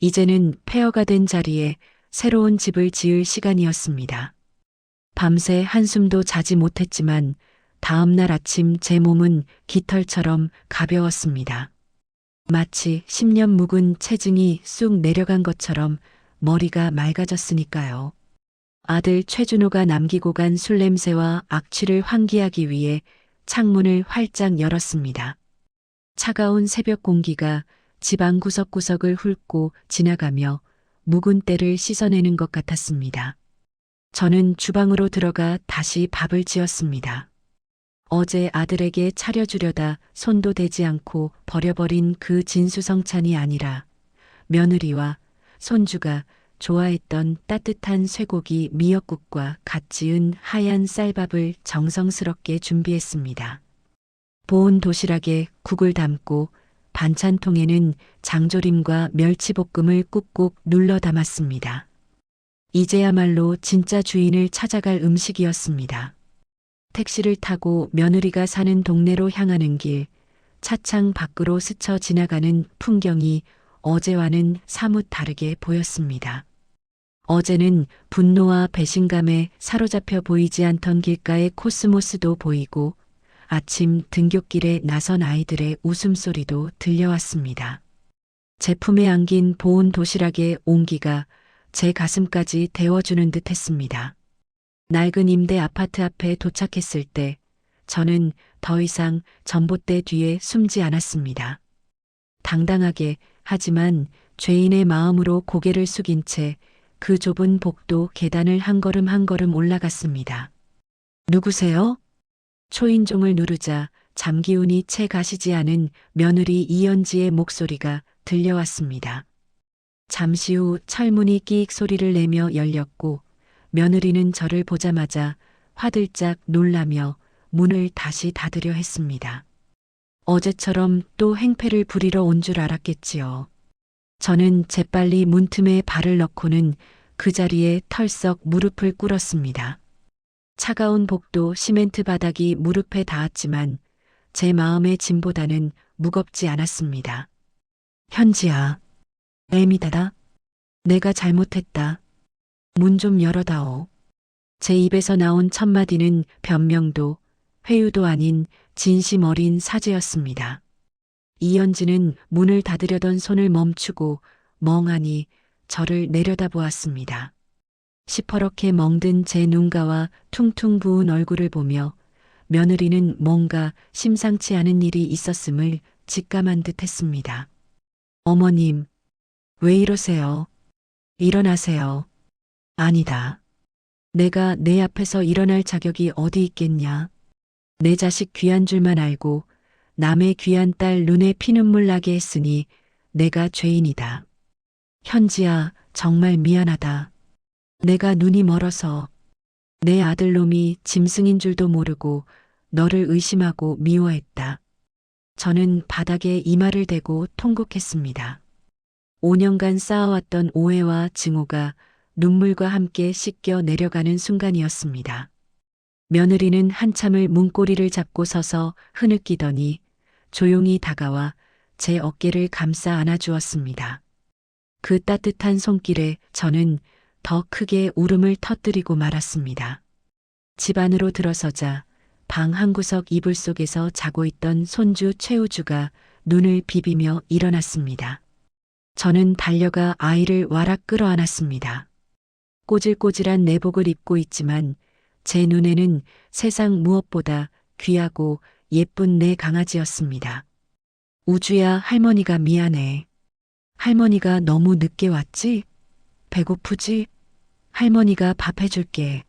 이제는 폐허가 된 자리에 새로운 집을 지을 시간이었습니다. 밤새 한숨도 자지 못했지만 다음 날 아침 제 몸은 깃털처럼 가벼웠습니다. 마치 10년 묵은 체증이 쑥 내려간 것처럼 머리가 맑아졌으니까요. 아들 최준호가 남기고 간 술 냄새와 악취를 환기하기 위해 창문을 활짝 열었습니다. 차가운 새벽 공기가 집안 구석구석을 훑고 지나가며 묵은 때를 씻어내는 것 같았습니다. 저는 주방으로 들어가 다시 밥을 지었습니다. 어제 아들에게 차려주려다 손도 대지 않고 버려버린 그 진수성찬이 아니라 며느리와 손주가 좋아했던 따뜻한 쇠고기 미역국과 갓 지은 하얀 쌀밥을 정성스럽게 준비했습니다. 보온 도시락에 국을 담고 반찬통에는 장조림과 멸치볶음을 꾹꾹 눌러 담았습니다. 이제야말로 진짜 주인을 찾아갈 음식이었습니다. 택시를 타고 며느리가 사는 동네로 향하는 길, 차창 밖으로 스쳐 지나가는 풍경이 어제와는 사뭇 다르게 보였습니다. 어제는 분노와 배신감에 사로잡혀 보이지 않던 길가의 코스모스도 보이고 아침 등굣길에 나선 아이들의 웃음소리도 들려왔습니다. 제품에 안긴 보온 도시락의 온기가 제 가슴까지 데워주는 듯 했습니다. 낡은 임대 아파트 앞에 도착했을 때 저는 더 이상 전봇대 뒤에 숨지 않았습니다. 당당하게 하지만 죄인의 마음으로 고개를 숙인 채 그 좁은 복도 계단을 한 걸음 한 걸음 올라갔습니다. 누구세요? 초인종을 누르자 잠기운이 채 가시지 않은 며느리 이연지의 목소리가 들려왔습니다. 잠시 후 철문이 끼익 소리를 내며 열렸고 며느리는 저를 보자마자 화들짝 놀라며 문을 다시 닫으려 했습니다. 어제처럼 또 행패를 부리러 온 줄 알았겠지요. 저는 재빨리 문틈에 발을 넣고는 그 자리에 털썩 무릎을 꿇었습니다. 차가운 복도 시멘트 바닥이 무릎에 닿았지만 제 마음의 짐보다는 무겁지 않았습니다. 현지야, 애미 닫아. 내가 잘못했다. 문 좀 열어다오. 제 입에서 나온 첫마디는 변명도 회유도 아닌 진심 어린 사죄였습니다. 이연지는 문을 닫으려던 손을 멈추고 멍하니 저를 내려다보았습니다. 시퍼렇게 멍든 제 눈가와 퉁퉁 부은 얼굴을 보며 며느리는 뭔가 심상치 않은 일이 있었음을 직감한 듯 했습니다. 어머님, 왜 이러세요? 일어나세요. 아니다. 내가 내 앞에서 일어날 자격이 어디 있겠냐. 내 자식 귀한 줄만 알고 남의 귀한 딸 눈에 피눈물 나게 했으니 내가 죄인이다. 현지야, 정말 미안하다. 내가 눈이 멀어서 내 아들놈이 짐승인 줄도 모르고 너를 의심하고 미워했다. 저는 바닥에 이마를 대고 통곡했습니다. 5년간 쌓아왔던 오해와 증오가 눈물과 함께 씻겨 내려가는 순간이었습니다. 며느리는 한참을 문고리를 잡고 서서 흐느끼더니 조용히 다가와 제 어깨를 감싸 안아주었습니다. 그 따뜻한 손길에 저는 더 크게 울음을 터뜨리고 말았습니다. 집 안으로 들어서자 방 한구석 이불 속에서 자고 있던 손주 최우주가 눈을 비비며 일어났습니다. 저는 달려가 아이를 와락 끌어안았습니다. 꼬질꼬질한 내복을 입고 있지만 제 눈에는 세상 무엇보다 귀하고 예쁜 내 강아지였습니다. 우주야, 할머니가 미안해. 할머니가 너무 늦게 왔지? 배고프지? 할머니가 밥 해줄게.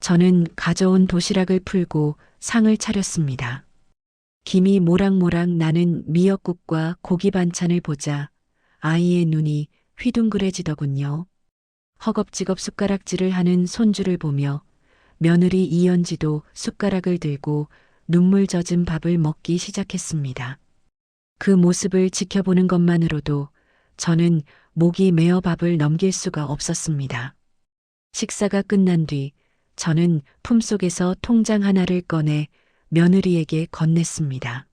저는 가져온 도시락을 풀고 상을 차렸습니다. 김이 모락모락 나는 미역국과 고기 반찬을 보자 아이의 눈이 휘둥그레지더군요. 허겁지겁 숟가락질을 하는 손주를 보며 며느리 이연지도 숟가락을 들고 눈물 젖은 밥을 먹기 시작했습니다. 그 모습을 지켜보는 것만으로도 저는 목이 메어 밥을 넘길 수가 없었습니다. 식사가 끝난 뒤 저는 품속에서 통장 하나를 꺼내 며느리에게 건넸습니다.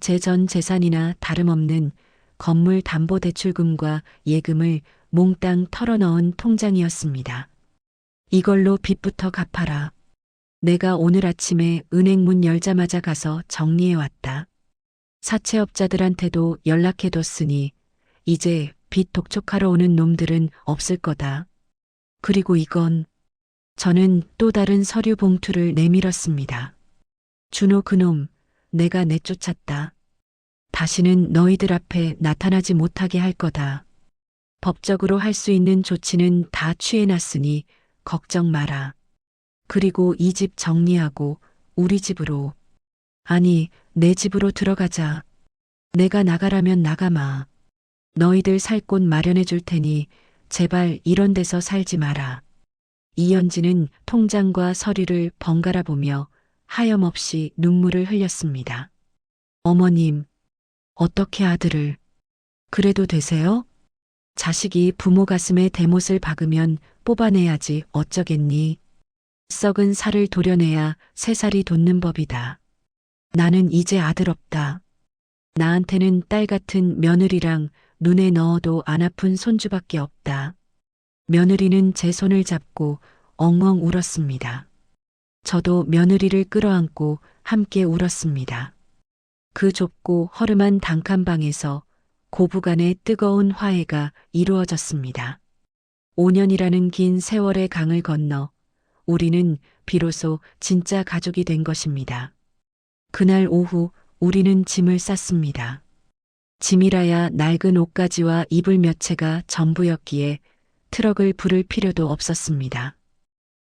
제 전 재산이나 다름없는 건물 담보대출금과 예금을 몽땅 털어넣은 통장이었습니다. 이걸로 빚부터 갚아라. 내가 오늘 아침에 은행 문 열자마자 가서 정리해왔다. 사채업자들한테도 연락해뒀으니 이제 빚 독촉하러 오는 놈들은 없을 거다. 그리고 이건 저는 또 다른 서류 봉투를 내밀었습니다. 준호 그놈, 내가 내쫓았다. 다시는 너희들 앞에 나타나지 못하게 할 거다. 법적으로 할 수 있는 조치는 다 취해놨으니 걱정 마라. 그리고 이 집 정리하고 우리 집으로, 아니 내 집으로 들어가자. 내가 나가라면 나가마. 너희들 살 곳 마련해 줄 테니 제발 이런 데서 살지 마라. 이연지는 통장과 서류를 번갈아 보며 하염없이 눈물을 흘렸습니다. 어머님, 어떻게 아들을 그래도 되세요? 자식이 부모 가슴에 대못을 박으면 뽑아내야지 어쩌겠니. 썩은 살을 도려내야 새 살이 돋는 법이다. 나는 이제 아들 없다. 나한테는 딸 같은 며느리랑 눈에 넣어도 안 아픈 손주밖에 없다. 며느리는 제 손을 잡고 엉엉 울었습니다. 저도 며느리를 끌어안고 함께 울었습니다. 그 좁고 허름한 단칸방에서 고부간의 뜨거운 화해가 이루어졌습니다. 5년이라는 긴 세월의 강을 건너 우리는 비로소 진짜 가족이 된 것입니다. 그날 오후 우리는 짐을 쌌습니다. 짐이라야 낡은 옷가지와 이불 몇 채가 전부였기에 트럭을 부를 필요도 없었습니다.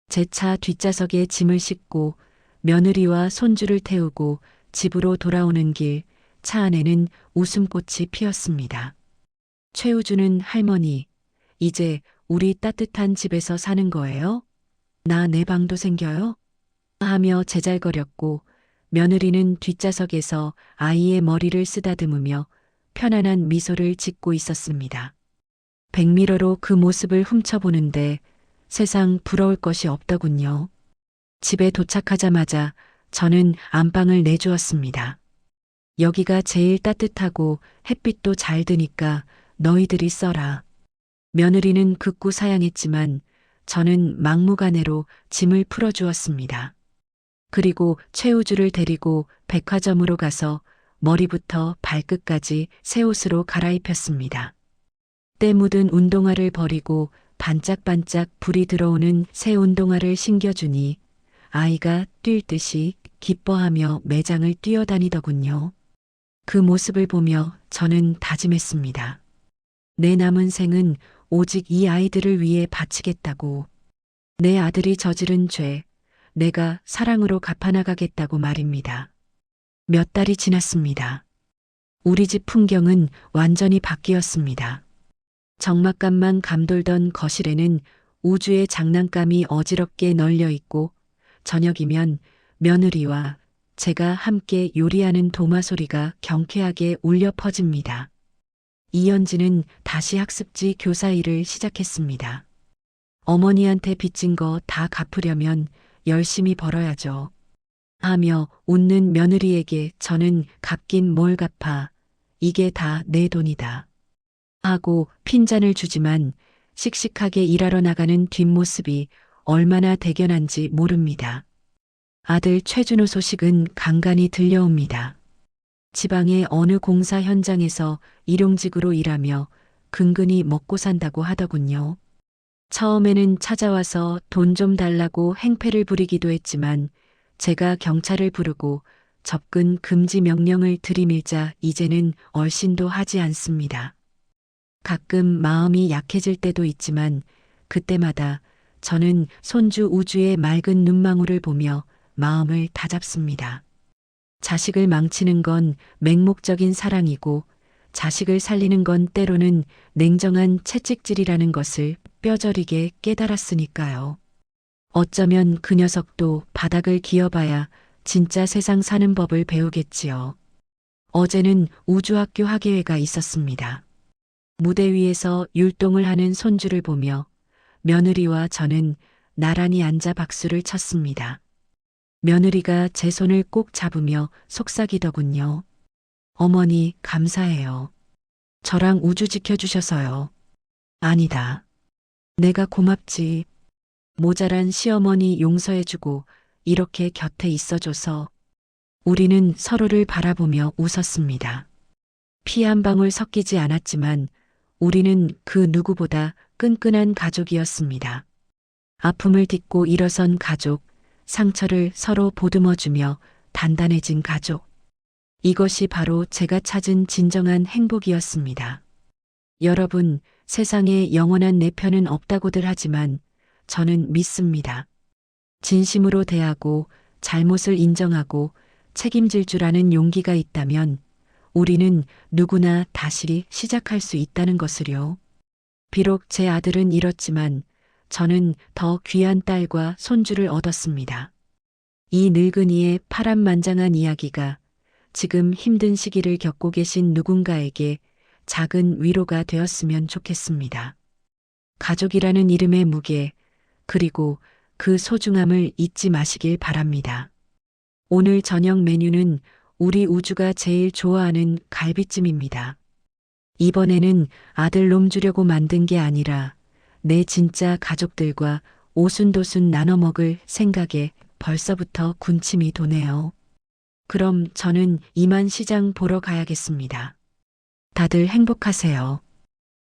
제 차 뒷좌석에 짐을 싣고 며느리와 손주를 태우고 집으로 돌아오는 길 차 안에는 웃음꽃이 피었습니다. 최우주는 할머니, 이제 우리 따뜻한 집에서 사는 거예요? 나 내 방도 생겨요? 하며 제잘거렸고 며느리는 뒷좌석에서 아이의 머리를 쓰다듬으며 편안한 미소를 짓고 있었습니다. 백미러로 그 모습을 훔쳐보는데 세상 부러울 것이 없더군요. 집에 도착하자마자 저는 안방을 내주었습니다. 여기가 제일 따뜻하고 햇빛도 잘 드니까 너희들이 써라. 며느리는 극구 사양했지만 저는 막무가내로 짐을 풀어주었습니다. 그리고 최우주를 데리고 백화점으로 가서 머리부터 발끝까지 새 옷으로 갈아입혔습니다. 때 묻은 운동화를 버리고 반짝반짝 불이 들어오는 새 운동화를 신겨주니 아이가 뛸 듯이 기뻐하며 매장을 뛰어다니더군요. 그 모습을 보며 저는 다짐했습니다. 내 남은 생은 오직 이 아이들을 위해 바치겠다고. 내 아들이 저지른 죄, 내가 사랑으로 갚아나가겠다고 말입니다. 몇 달이 지났습니다. 우리 집 풍경은 완전히 바뀌었습니다. 적막감만 감돌던 거실에는 우주의 장난감이 어지럽게 널려 있고 저녁이면 며느리와 제가 함께 요리하는 도마 소리가 경쾌하게 울려 퍼집니다. 이연지는 다시 학습지 교사 일을 시작했습니다. 어머니한테 빚진 거 다 갚으려면 열심히 벌어야죠. 하며 웃는 며느리에게 저는 갚긴 뭘 갚아. 이게 다 내 돈이다. 하고 핀잔을 주지만 씩씩하게 일하러 나가는 뒷모습이 얼마나 대견한지 모릅니다. 아들 최준호 소식은 간간히 들려옵니다. 지방의 어느 공사 현장에서 일용직으로 일하며 근근히 먹고 산다고 하더군요. 처음에는 찾아와서 돈 좀 달라고 행패를 부리기도 했지만 제가 경찰을 부르고 접근 금지 명령을 들이밀자 이제는 얼씬도 하지 않습니다. 가끔 마음이 약해질 때도 있지만 그때마다 저는 손주 우주의 맑은 눈망울을 보며 마음을 다잡습니다. 자식을 망치는 건 맹목적인 사랑이고 자식을 살리는 건 때로는 냉정한 채찍질이라는 것을 뼈저리게 깨달았으니까요. 어쩌면 그 녀석도 바닥을 기어봐야 진짜 세상 사는 법을 배우겠지요. 어제는 우주학교 학예회가 있었습니다. 무대 위에서 율동을 하는 손주를 보며 며느리와 저는 나란히 앉아 박수를 쳤습니다. 며느리가 제 손을 꼭 잡으며 속삭이더군요. 어머니, 감사해요. 저랑 우주 지켜주셔서요. 아니다. 내가 고맙지. 모자란 시어머니 용서해주고 이렇게 곁에 있어줘서. 우리는 서로를 바라보며 웃었습니다. 피 한 방울 섞이지 않았지만 우리는 그 누구보다 끈끈한 가족이었습니다. 아픔을 딛고 일어선 가족, 상처를 서로 보듬어주며 단단해진 가족. 이것이 바로 제가 찾은 진정한 행복이었습니다. 여러분, 세상에 영원한 내 편은 없다고들 하지만 저는 믿습니다. 진심으로 대하고 잘못을 인정하고 책임질 줄 아는 용기가 있다면 우리는 누구나 다시 시작할 수 있다는 것을요. 비록 제 아들은 잃었지만 저는 더 귀한 딸과 손주를 얻었습니다. 이 늙은이의 파란만장한 이야기가 지금 힘든 시기를 겪고 계신 누군가에게 작은 위로가 되었으면 좋겠습니다. 가족이라는 이름의 무게, 그리고 그 소중함을 잊지 마시길 바랍니다. 오늘 저녁 메뉴는 우리 우주가 제일 좋아하는 갈비찜입니다. 이번에는 아들 놈 주려고 만든 게 아니라 내 진짜 가족들과 오순도순 나눠 먹을 생각에 벌써부터 군침이 도네요. 그럼 저는 이만 시장 보러 가야겠습니다. 다들 행복하세요.